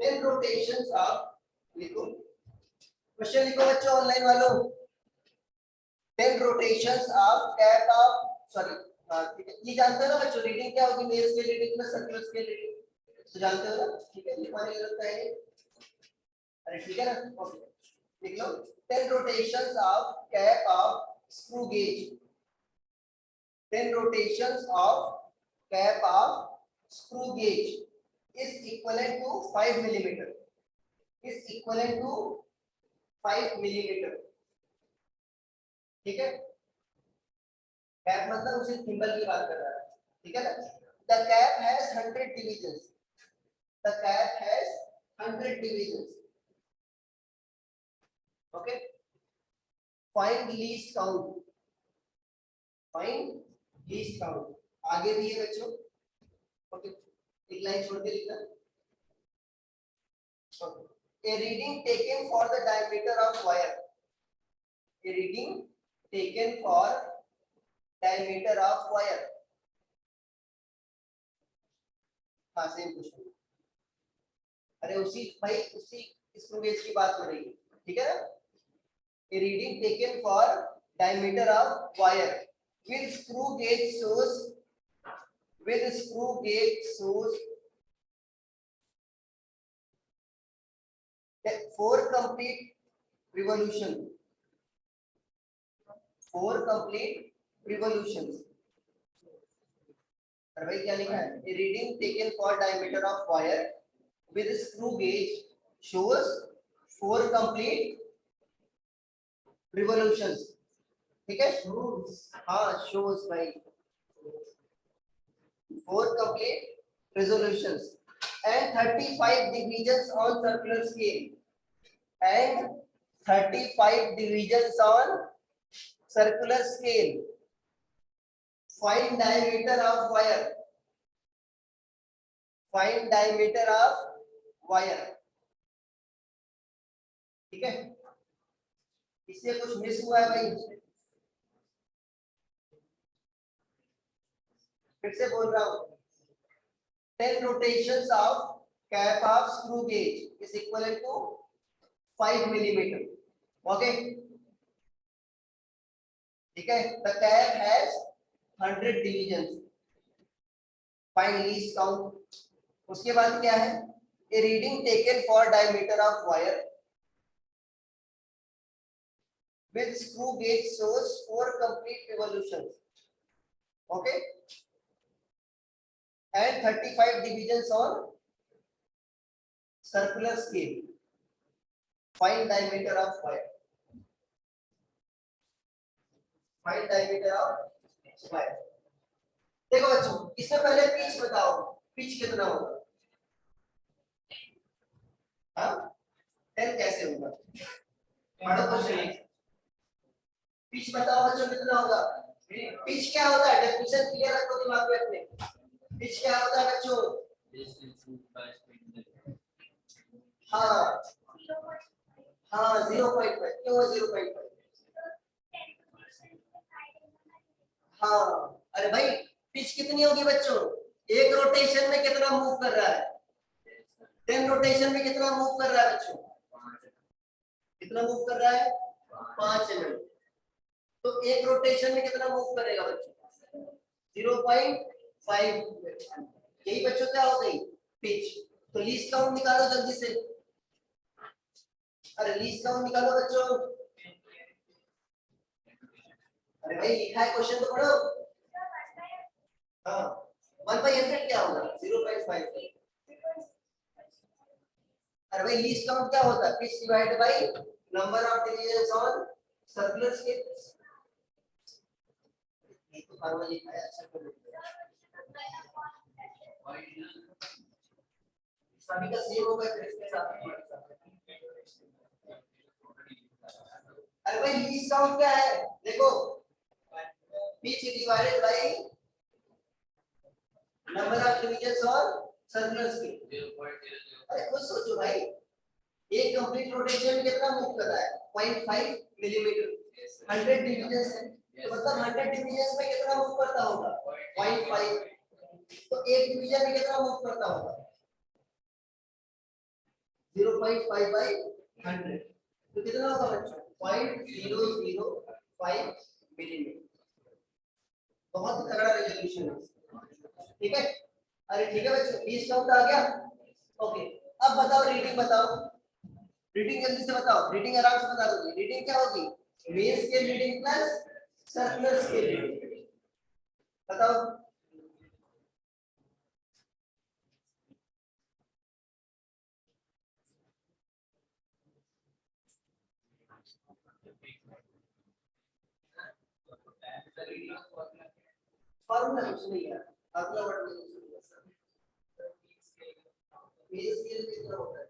टेन रोटेशंस ऑफ, लिखो क्वेश्चन लिखो बच्चों ऑनलाइन वालों। 10 rotations of cap of, sorry ठीक है, ये जानते हो ना बच्चों रीडिंग क्या होगी, मेन स्केल रीडिंग में सर्कुलर स्केल रीडिंग तो जानते हो ना, ठीक है, लिखवाने की जरूरत है, अरे ठीक है ना। ओके लिख लो 10 rotations of cap of screw gauge, 10 rotations of cap of screw gauge is equivalent to 5 millimeter, is equivalent to 5 millimeter, ठीक है। कैप मतलब उसे थिम्बल की बात कर रहा है, ठीक है ना। The cap has 100 divisions, the cap has 100 divisions, okay, find least count, find least count, आगे भी है बच्चों, ओके एक लाइन छोड़ के लिखना, okay. A reading taken for the diameter of wire, a reading taken for diameter of wire, हाँ सेम क्वेश्चन, अरे उसी भाई उसी स्क्रू गेज की बात हो रही है, ठीक है ना। A reading taken for diameter of wire with screw gauge shows, with screw gauge shows that 4 complete revolution, 4 complete revolutions, अरे भाई क्या लिखा है, A reading taken for diameter of wire with screw gauge shows 4 complete revolutions, ठीक है, हाँ shows भाई 4 complete resolutions and 35 divisions on circular scale, and 35 divisions on circular scale. Find diameter of wire, find diameter of wire, ठीक है। इससे कुछ मिस हुआ है भाई, फिर से बोल रहा हूं, 10 rotations of cap of screw gauge is equivalent to 5 millimeter, okay, ठीक है। The cap has 100 divisions, find least count, उसके बाद क्या है, A reading taken for diameter of wire with screw gauge shows 4 complete revolutions, okay, and 35 divisions on circular scale. Find diameter of wire, find diameter of wire. देखो बच्चों इससे पहले पिच बताओ, पिच कितना होगा, हाँ 10 कैसे होगा, पढ़ो क्वेश्चन, पिच बताओ बच्चों कितना होगा। पिच क्या होता है, डेफिनेशन क्लियर रखो दिमाग में अपने, पिच क्या होता है बच्चों, हाँ हाँ 0.5, क्यों 0.5, हाँ अरे भाई पिच कितनी होगी बच्चों, एक रोटेशन में कितना मूव कर रहा है, 10 रोटेशन में कितना मूव कर रहा है बच्चों, कितना मूव कर रहा है 5 mm, तो एक रोटेशन में कितना मूव करेगा बच्चों 0.5, यही बच्चों क्या हो गई पिच। तो लीस्ट काउंट निकालो जल्दी से, अरे लीस्ट काउंट निकालो बच्चों। अरे भाई लिखा है क्वेश्चन तो पढ़ो। हाँ 1/100 क्या होगा 0.5। अरे भाई लीस्ट काउंट क्या होता है pitch divided by number of divisions on circular scale. ये तो फॉर्मूला लिखा है अच्छा कर लो। सभी का सेम होगा फिर इसके साथ। अरे भाई लीस्ट काउंट क्या है देखो pitch divided by number of divisions on circular scale. अरे खुद सोचो भाई एक कंप्लीट रोटेशन में कितना मूव कर रहा है 0.5 मिलीमीटर 100 डिवीजंस है तो मतलब 100 डिवीजंस में कितना मूव करता होगा 0.5। तो एक डिवीजन में कितना मूव करता होगा 0.5 by 100 तो कितना होगा बच्चों 0.005 मिलीमीटर। बहुत तगड़ा रेजोल्यूशन है ठीक है। अरे ठीक है बच्चों लीस्ट काउंट आ गया। ओके अब बताओ रीडिंग बताओ। रीडिंग जल्दी से बताओ रीडिंग आराम से बता दोगे। रीडिंग क्या होगी main scale reading plus circular scale reading बताओ। फॉर्मूला कुछ नहीं है अगला वर्ड नहीं मेन स्केल कितना होता है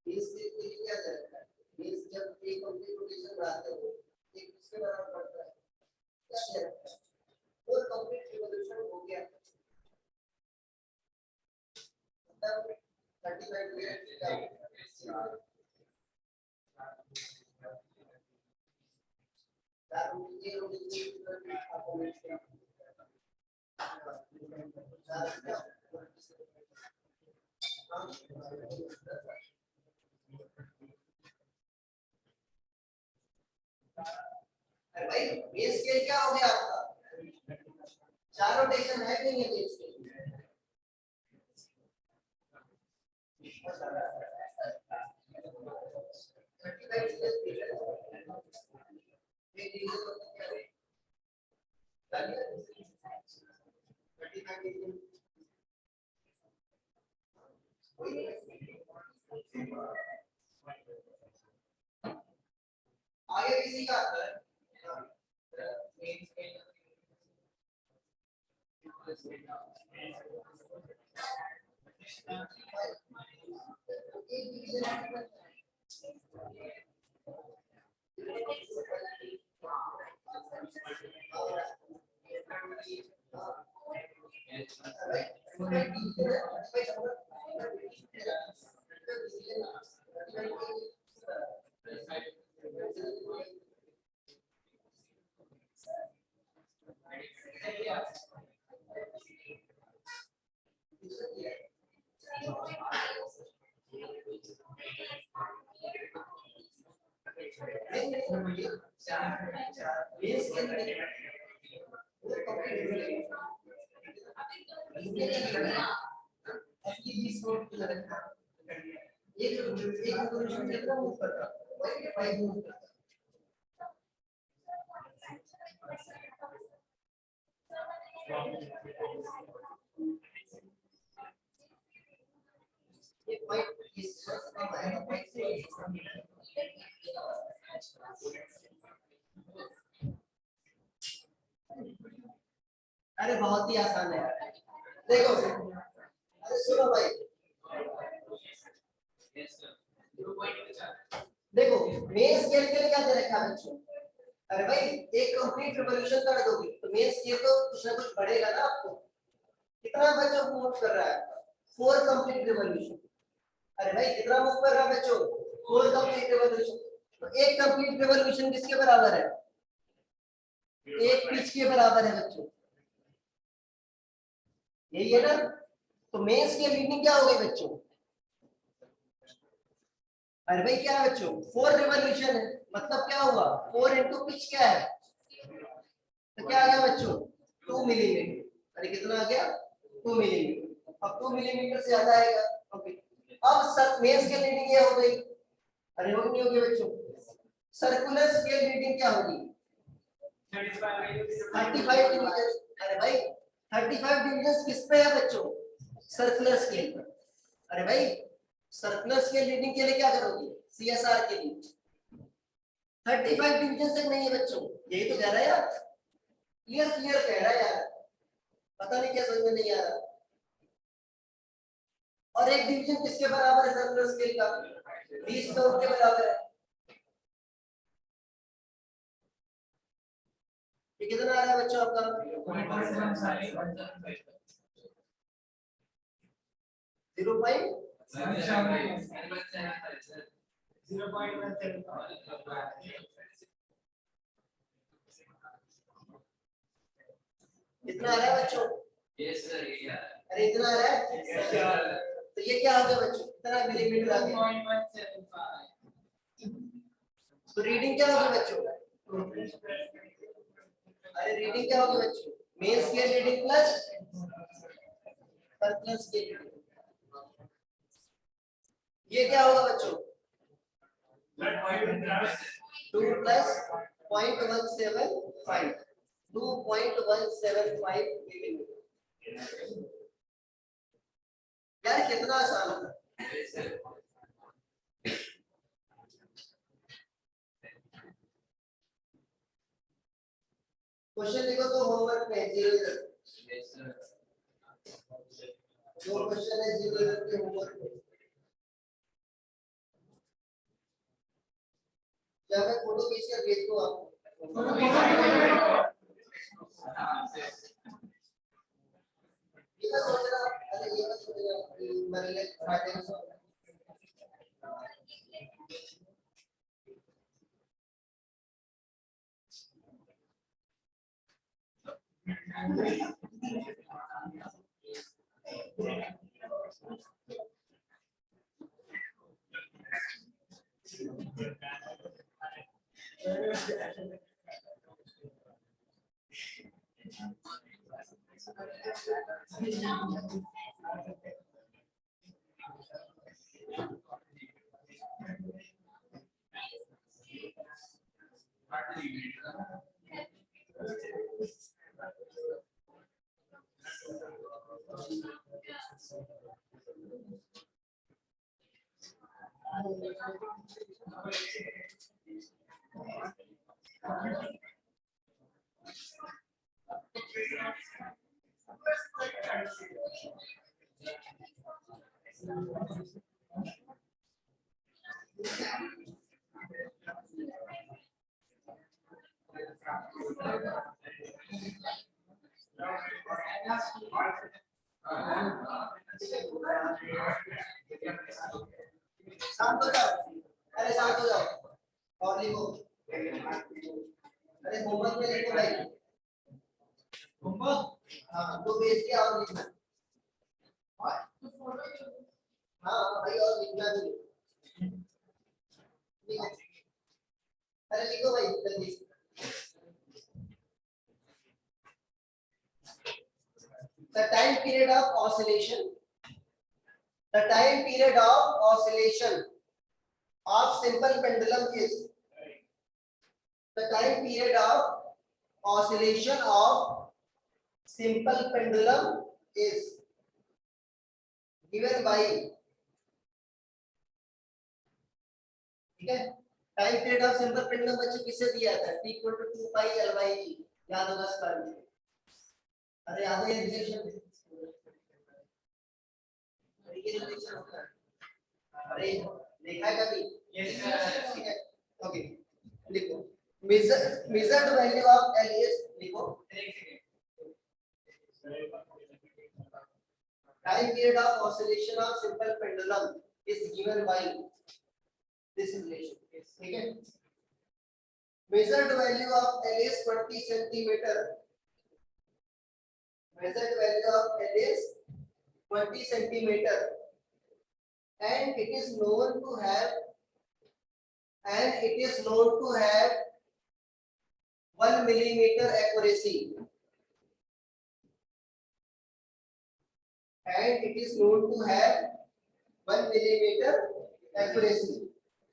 मेन स्केल के लिए क्या रहता है मेन जब एक कंप्लीट रोटेशन बढ़ाते हो एक इसके बराबर पड़ता है क्या रहता है और कंप्लीट रिवॉल्यूशन हो गया तब 35 मिनट का ये रोटेशन आपको मिलता है। अरे भाई बेस स्केल क्या हो गया आपका 4 रोटेशन है कि नहीं है बेस स्केल आगे किसी का अरे बहुत ही आसान है देखो अरे सुनो भाई देखो मेन स्केल के लिए क्या दे रखा है बच्चों। अरे भाई एक कंप्लीट रिवॉल्यूशन कर दोगे तो मेन स्केल तो कुछ ना कुछ बढ़ेगा ना आपको। कितना बच्चों मूव कर रहा है 4 कंप्लीट रिवॉल्यूशन। अरे भाई कितना मूव कर रहा है बच्चों 4 कंप्लीट रिवॉल्यूशन। तो एक कंप्लीट रिवॉल्यूशन किसके बराबर है एक पिच के बराबर है बच्चों यही है ना। तो मेन स्केल रीडिंग क्या हो गई बच्चों। अरे भाई क्या है बच्चों 4 रिवॉल्यूशन है मतलब क्या हुआ 4 इनटू पिच क्या है तो क्या आ गया बच्चों 2 मिलीमीटर। अरे कितना आ गया 2 मिलीमीटर। अब 2 मिलीमीटर से ज्यादा आएगा ओके। अब सब मेन स्केल रीडिंग ये हो गई अरे होगी नहीं होगी बच्चों? सर्कुलर स्केल रीडिंग क्या होगी? 35 डिवीजन। अरे भाई 35 डिवीजन किस पे है बच्चों? सर्कुलर स्केल पर। अरे भाई सर्कुलर स्केल रीडिंग के लिए क्या करोगे? CSR के लिए 35 डिवीजन तक नहीं है बच्चों, यही तो कह रहा है यार। क्लियर क्लियर कह रहा है यार, पता नहीं क्या समझ में नहीं आ रहा। और एक डिवीजन किसके बराबर है सर्कुलर स्केल का? 20 नोट के बराबर है। ये कितना आ रहा है बच्चों आपका? 0.? इतना आ रहा है बच्चों? अरे इतना आ रहा है? तो ये क्या हो गया बच्चों? कितना मिलीमीटर आ गया? तो रीडिंग क्या होगी बच्चों? अरे रीडिंग क्या होगी बच्चों? Main scale reading plus circular scale reading. ये क्या होगा बच्चों? 2 प्लस 0.175 2.175 मिलीमीटर। यार कितना आसान है। क्वेश्चन लिखो तो होमवर्क में 0 जो क्वेश्चन है 0 के होमवर्क में। क्या मैं फोटो खींच कर भेज दूं आपको? ये मत सोचना, अरे ये मत सोचना कि मेरे लिए फायदे में शांत हो जाओ। अरे शांत हो जाओ और लिखो। अरे होमवर्क में लिखो भाई। होमवर्क हाँ तो भेज के और लिखना। हाँ भाई और लिखना भी। लिखो। अरे लिखो भाई जल्दी से। The time period of oscillation. The time period of oscillation of simple pendulum is. The time period of oscillation of simple pendulum is given by. ठीक है? Time period of simple pendulum बच्चों किससे दिया था? T = 2 पाई L/G। याद होगा इसका। अरे याद है ये रिलेशन। ये रिलेशन होता है। अरे देखा है कभी? ठीक है ओके लिखो। measured value of L is लिखो। time period of oscillation of simple pendulum is given by this relation। ठीक है? measured value of L is 20 centimeter। measured value of L is 20 centimeter and it is known to have 1 millimeter accuracy and it is known to have 1 millimeter accuracy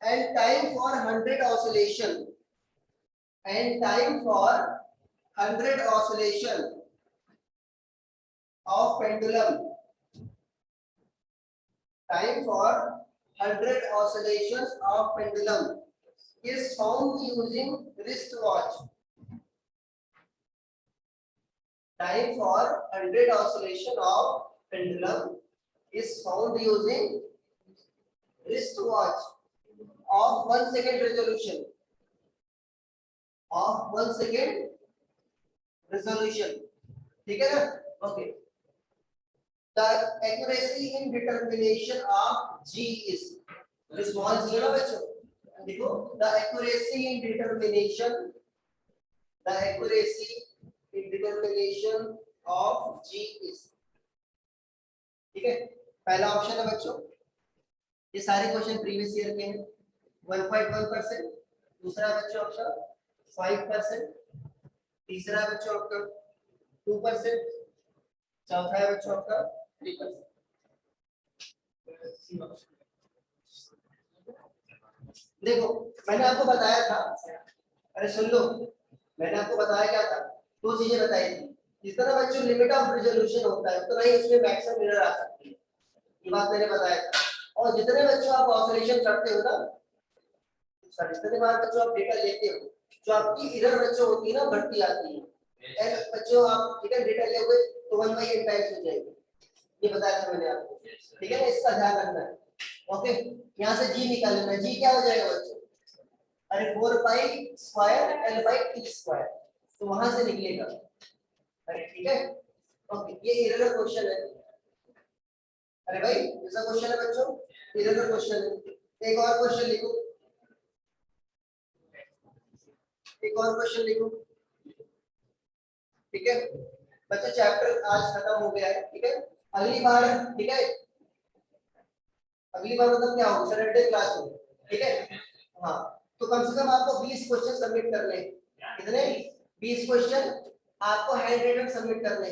and time for 100 oscillation of pendulum. Time for 100 oscillations of pendulum is found using wristwatch. Time for 100 oscillation of pendulum is found using wristwatch of 1 second resolution. Of 1 second resolution. ठीक है ना? Okay. The accuracy in determination of G is this small g ना बच्चों. देखो the accuracy in determination of G is. ठीक है? पहला ऑप्शन है बच्चों. ये सारे क्वेश्चन प्रीवियस ईयर के हैं. 1.1%. दूसरा बच्चों ऑप्शन 5%. तीसरा बच्चों आपका 2%. चौथा है बच्चों आपका 3%. देखो मैंने आपको बताया था, अरे सुन लो, मैंने आपको बताया क्या था, दो चीजें बताई थी. जितना बच्चों लिमिट ऑफ रिजोल्यूशन होता है उतना ही उसमें मैक्सिमम एरर आ सकती है. ये बात मैंने बताया था. और जितने बच्चों आप ऑसिलेशन करते हो ना, जितने बार बच्चों आप डेटा लेते हो, जो आपकी एरर बच्चों होती है ना बढ़ती आती है. एंड बच्चों आप ठीक है डेटा लोगे तो 1/n टाइम्स हो जाएगी. ये बताया था मैंने आपको. ठीक है ना, इसका ध्यान रखना है. ओके, यहाँ से जी निकालना है. जी क्या हो जाएगा बच्चों? अरे 4π² L/t². तो वहां से निकलेगा. अरे ठीक है. ओके, ये एरर का क्वेश्चन है. अरे भाई ऐसा क्वेश्चन है बच्चों, एरर का क्वेश्चन है. एक और क्वेश्चन लिखो. एक और क्वेश्चन लिखो. ठीक है बच्चों, चैप्टर आज खत्म हो गया है. ठीक है, अगली बार ठीक है, अगली बार मतलब क्या होगा, सैटरडे क्लास होगी. ठीक है. हाँ, तो कम से कम आपको 20 क्वेश्चन सबमिट करने. कितने? 20 क्वेश्चन आपको हैंड रिटन सबमिट करने.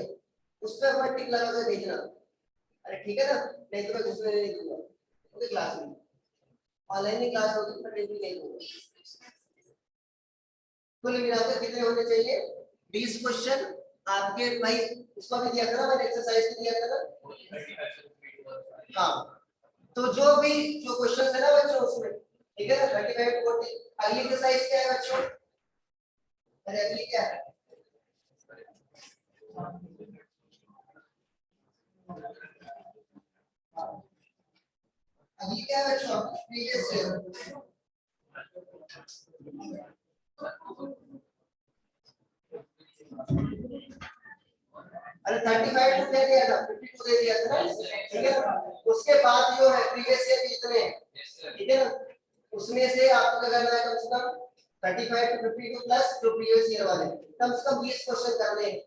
उस पर अपना टिक लगा कर भेजना. अरे ठीक है ना, नहीं तो मैं दूसरे नहीं दूंगा. ओके, क्लास में ऑनलाइन ही क्लास होगी, मैं टेंशन नहीं दूंगा. कुल मिलाकर कितने होने चाहिए? 20 क्वेश्चन आपके. भाई उसका भी दिया था ना मैंने, एक्सरसाइज भी दिया था ना. हाँ, तो जो क्वेश्चन है ना बच्चों उसमें, ठीक है ना, 35 to 40. अगली एक्सरसाइज क्या है बच्चों? अरे अगली क्या है? अगली क्या है बच्चों? Previous year. अरे 35 टू दे दिया था, 52 दे दिया था ना. ठीक है ना, उसके बाद जो है प्रीवियस ईयर कितने हैं. ठीक है ना, उसमें से आपको क्या करना है, कम से कम 35 to 52 प्लस जो प्रीवियस ईयर वाले, कम से कम 20 क्वेश्चन करने हैं.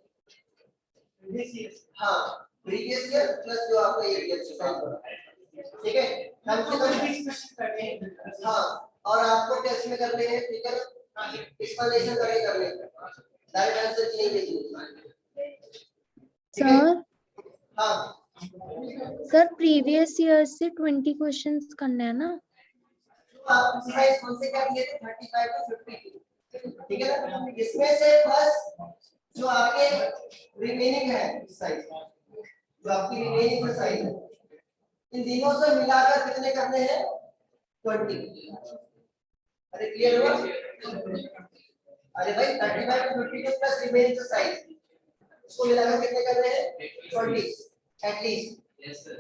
हाँ, प्रीवियस ईयर प्लस जो आपका ये एक्सरसाइज. ठीक है, कम से कम 20 क्वेश्चन करने हैं. हाँ, और आपको टेस्ट में करने हैं. ठीक है ना, एक्सप्लेनेशन करने हैं. डायरेक्ट आंसर नहीं देंगे.
सर.
हाँ
सर प्रीवियस ईयर से 20 क्वेश्चंस करने हैं ना.
आप एक्सरसाइज कौन से क्या दिए थे? 35 to 52. ठीक है ना, इसमें से प्लस जो आपके रिमेनिंग है एक्सरसाइज, जो आपकी रिमेनिंग एक्सरसाइज है, इन तीनों से मिलाकर कितने करने हैं? 20. अरे क्लियर हुआ? अरे भाई 35 to 52 प्लस रिमेनिंग एक्सरसाइज, इसको मिलाकर कितने करने हैं? 20 एटलीस्ट.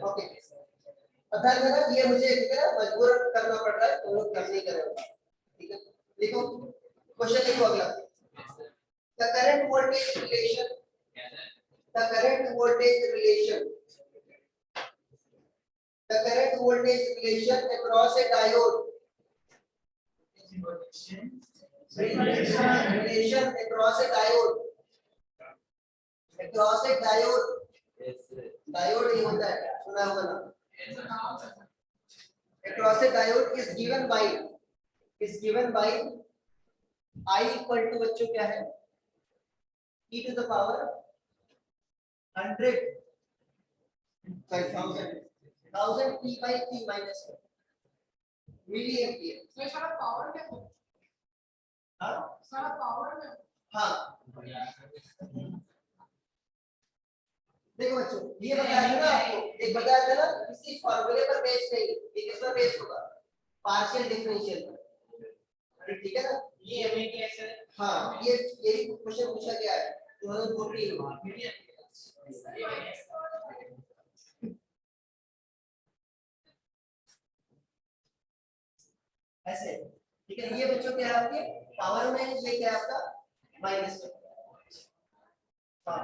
ओके, पता है ना, ये मुझे ठीक है ना मजबूर करना पड़ रहा है, तो लोग कर नहीं करेंगे. ठीक है, देखो क्वेश्चन लिखो अगला. The current voltage relation, the current voltage relation, the current voltage relation across a diode, relation across a diode, across a diode. Diode ही होता है, सुना होगा ना. Across a diode is given by I equal to बच्चों क्या है? e to the power 100 1000 t by t minus 1. Milliampere.
ये सारा पावर में है,
हाँ
सारा पावर में है।
हाँ देखो बच्चों, ये बताया था ना आपको, एक बताया था ना किसी फॉर्मूले पर बेस्ड नहीं, ये किस पर बेस्ड होगा, पार्शियल डिफरेंशियल पर। ठीक है ना,
ये हमें कैसे
हाँ ये भी क्वेश्चन पूछा गया है 2014 में। ऐसे ठीक है, ये बच्चों क्या है आपके पावर में, ये क्या है आपका माइनस में। हाँ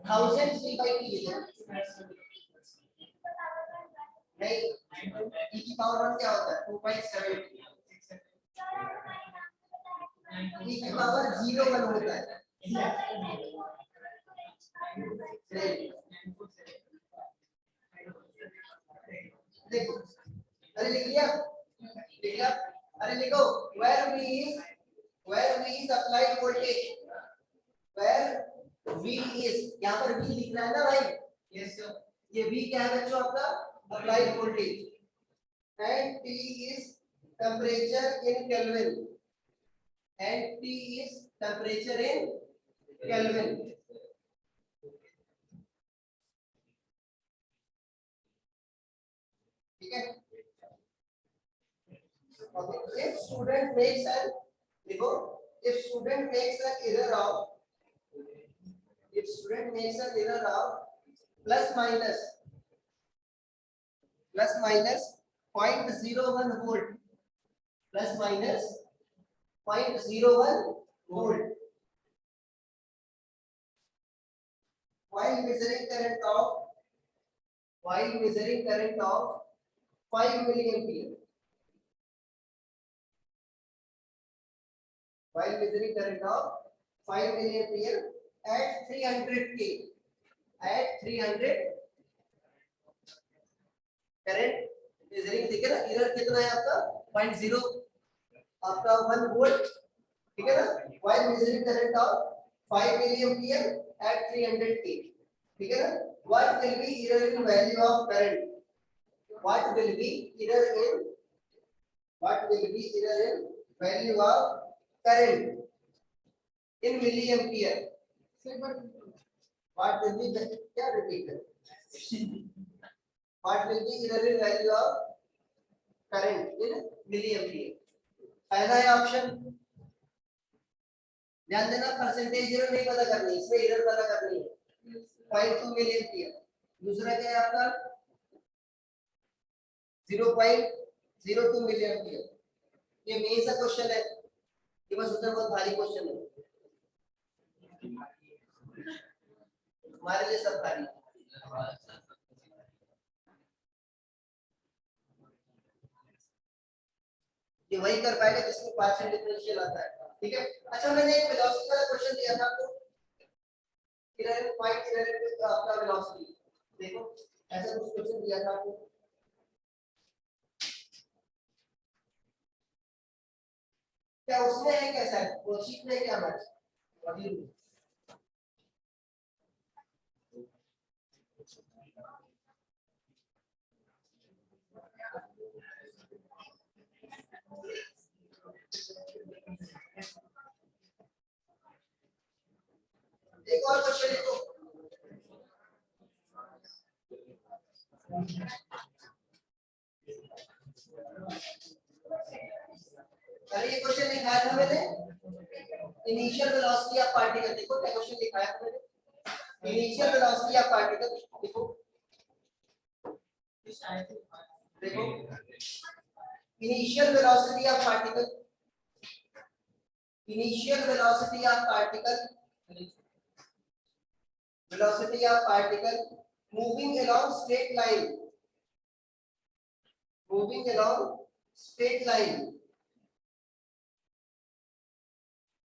1000 3 by t है नहीं, e की पावर 1 क्या होता है 2.7, e की पावर 0 1 होता है। देखो अरे लिख लिया, अरे लिखो where V is applied voltage, where V is, यहाँ पर V लिखना है ना भाई, यस सर, ये V क्या है बच्चों आपका applied voltage, and T is temperature in Kelvin, and T is temperature in Kelvin। ठीक है, if student makes an, देखो if student makes an error of, if student makes an error of plus minus 0.01 volt, plus minus 0.01 volt, while measuring current of 5 milliampere, while measuring current of 5 milliampere at 300 k, at 300 current measuring, ठीक है ना, एरर कितना है आपका 0.0 आपका 1 वोल्ट, ठीक है ना, while measuring current of 5 milliampere at 300 k, ठीक है ना, what will be error in value of current, what will be error in value of current in milliampere, what will be the, क्या repeat है what will be error in value of current in milliampere। पहला है ऑप्शन, ध्यान देना परसेंटेज एरर नहीं पता करनी, इसमें एरर पता करनी है 0.2 मिलीएम्पियर। दूसरा क्या है आपका 0.02 मिलीएम्पियर। ये मेन सा क्वेश्चन है, ये बस उत्तर बहुत भारी क्वेश्चन है हमारे लिए, सब भारी। ये वही कर पाएगा जिसमें पार्शियल डिफरेंशियल आता है, ठीक है। अच्छा मैंने एक वेलोसिटी वाला क्वेश्चन दिया था आपको, इरर पॉइंट इरर आपका वेलोसिटी, देखो ऐसा कुछ क्वेश्चन दिया था आपको, क्या उसमें है कैसा है वर्कशीट में क्या मैच अभी एक और क्वेश्चन लिखो, अरे ये क्वेश्चन लिखाया था मैंने, इनिशियल वेलोसिटी ऑफ पार्टिकल, देखो क्या क्वेश्चन लिखाया था मैंने, इनिशियल वेलोसिटी ऑफ पार्टिकल, देखो देखो initial velocity of particle, initial velocity of particle, velocity of particle moving along straight line, moving along straight line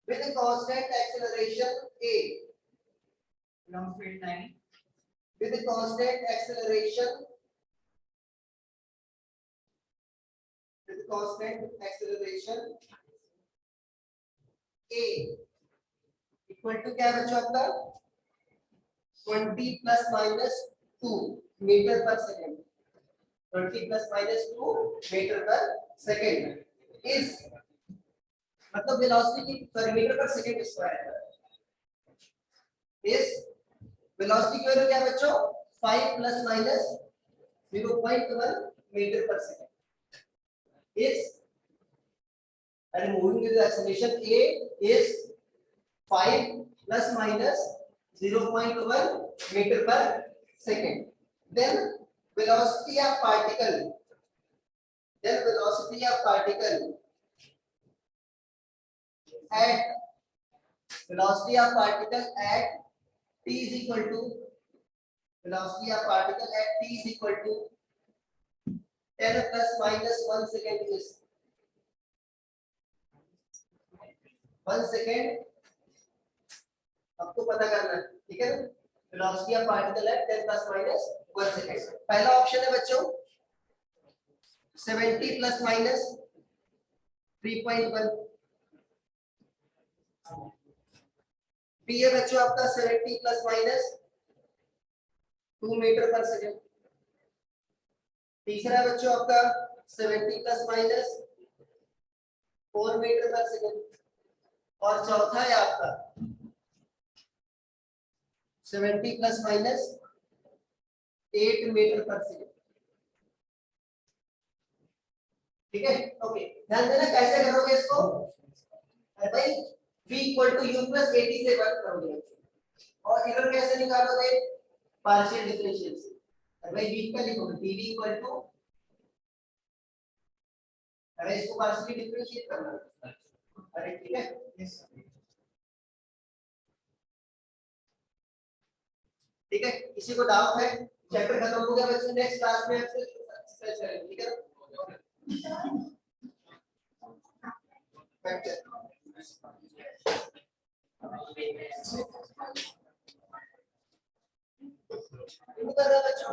with a constant acceleration a,
long straight line
with a constant acceleration, with a constant acceleration a equal to क्या बच्चों आपका 20 plus minus 2, मीटर पर सेकेंड 20 प्लस माइनस 2 मीटर पर सेकेंड इज मतलब वेलोसिटी की सॉरी मीटर पर सेकेंड स्क्वायर इज वेलोसिटी की वैल्यू क्या है बच्चों 5 प्लस माइनस 0.1 मीटर पर second is and moving with the acceleration a is 5 plus minus 0.1 meter per second. Then velocity of particle at velocity of particle at t is equal to velocity of particle at t is equal to 10 plus minus 1 second is 1 second आपको पता करना है ठीक है ना वेलोसिटी ऑफ पार्टिकल है 10 प्लस माइनस 1 सेकेंड पहला ऑप्शन है बच्चों 70 प्लस माइनस 3.1 बी है बच्चों आपका 70 प्लस माइनस 2 मीटर पर सेकेंड तीसरा है बच्चों आपका 70 प्लस माइनस 4 मीटर पर सेकेंड और चौथा है आपका 70 प्लस माइनस 8 मीटर पर सेकेंड ठीक है ओके ध्यान देना कैसे करोगे इसको अरे भाई v equal to u plus 80 से वर्क करोगे और एरर कैसे निकालोगे पार्शियल डिफरेंशियल से अरे भाई v का लिखोगे dv इक्वल टू अरे इसको पार्शियली डिफरेंशिएट करना है अरे ठीक है ठीक है किसी को डाउट है चैप्टर खत्म हो गया बच्चों नेक्स्ट क्लास में आपसे एक्सरसाइज करेंगे ठीक है कर रहा बच्चों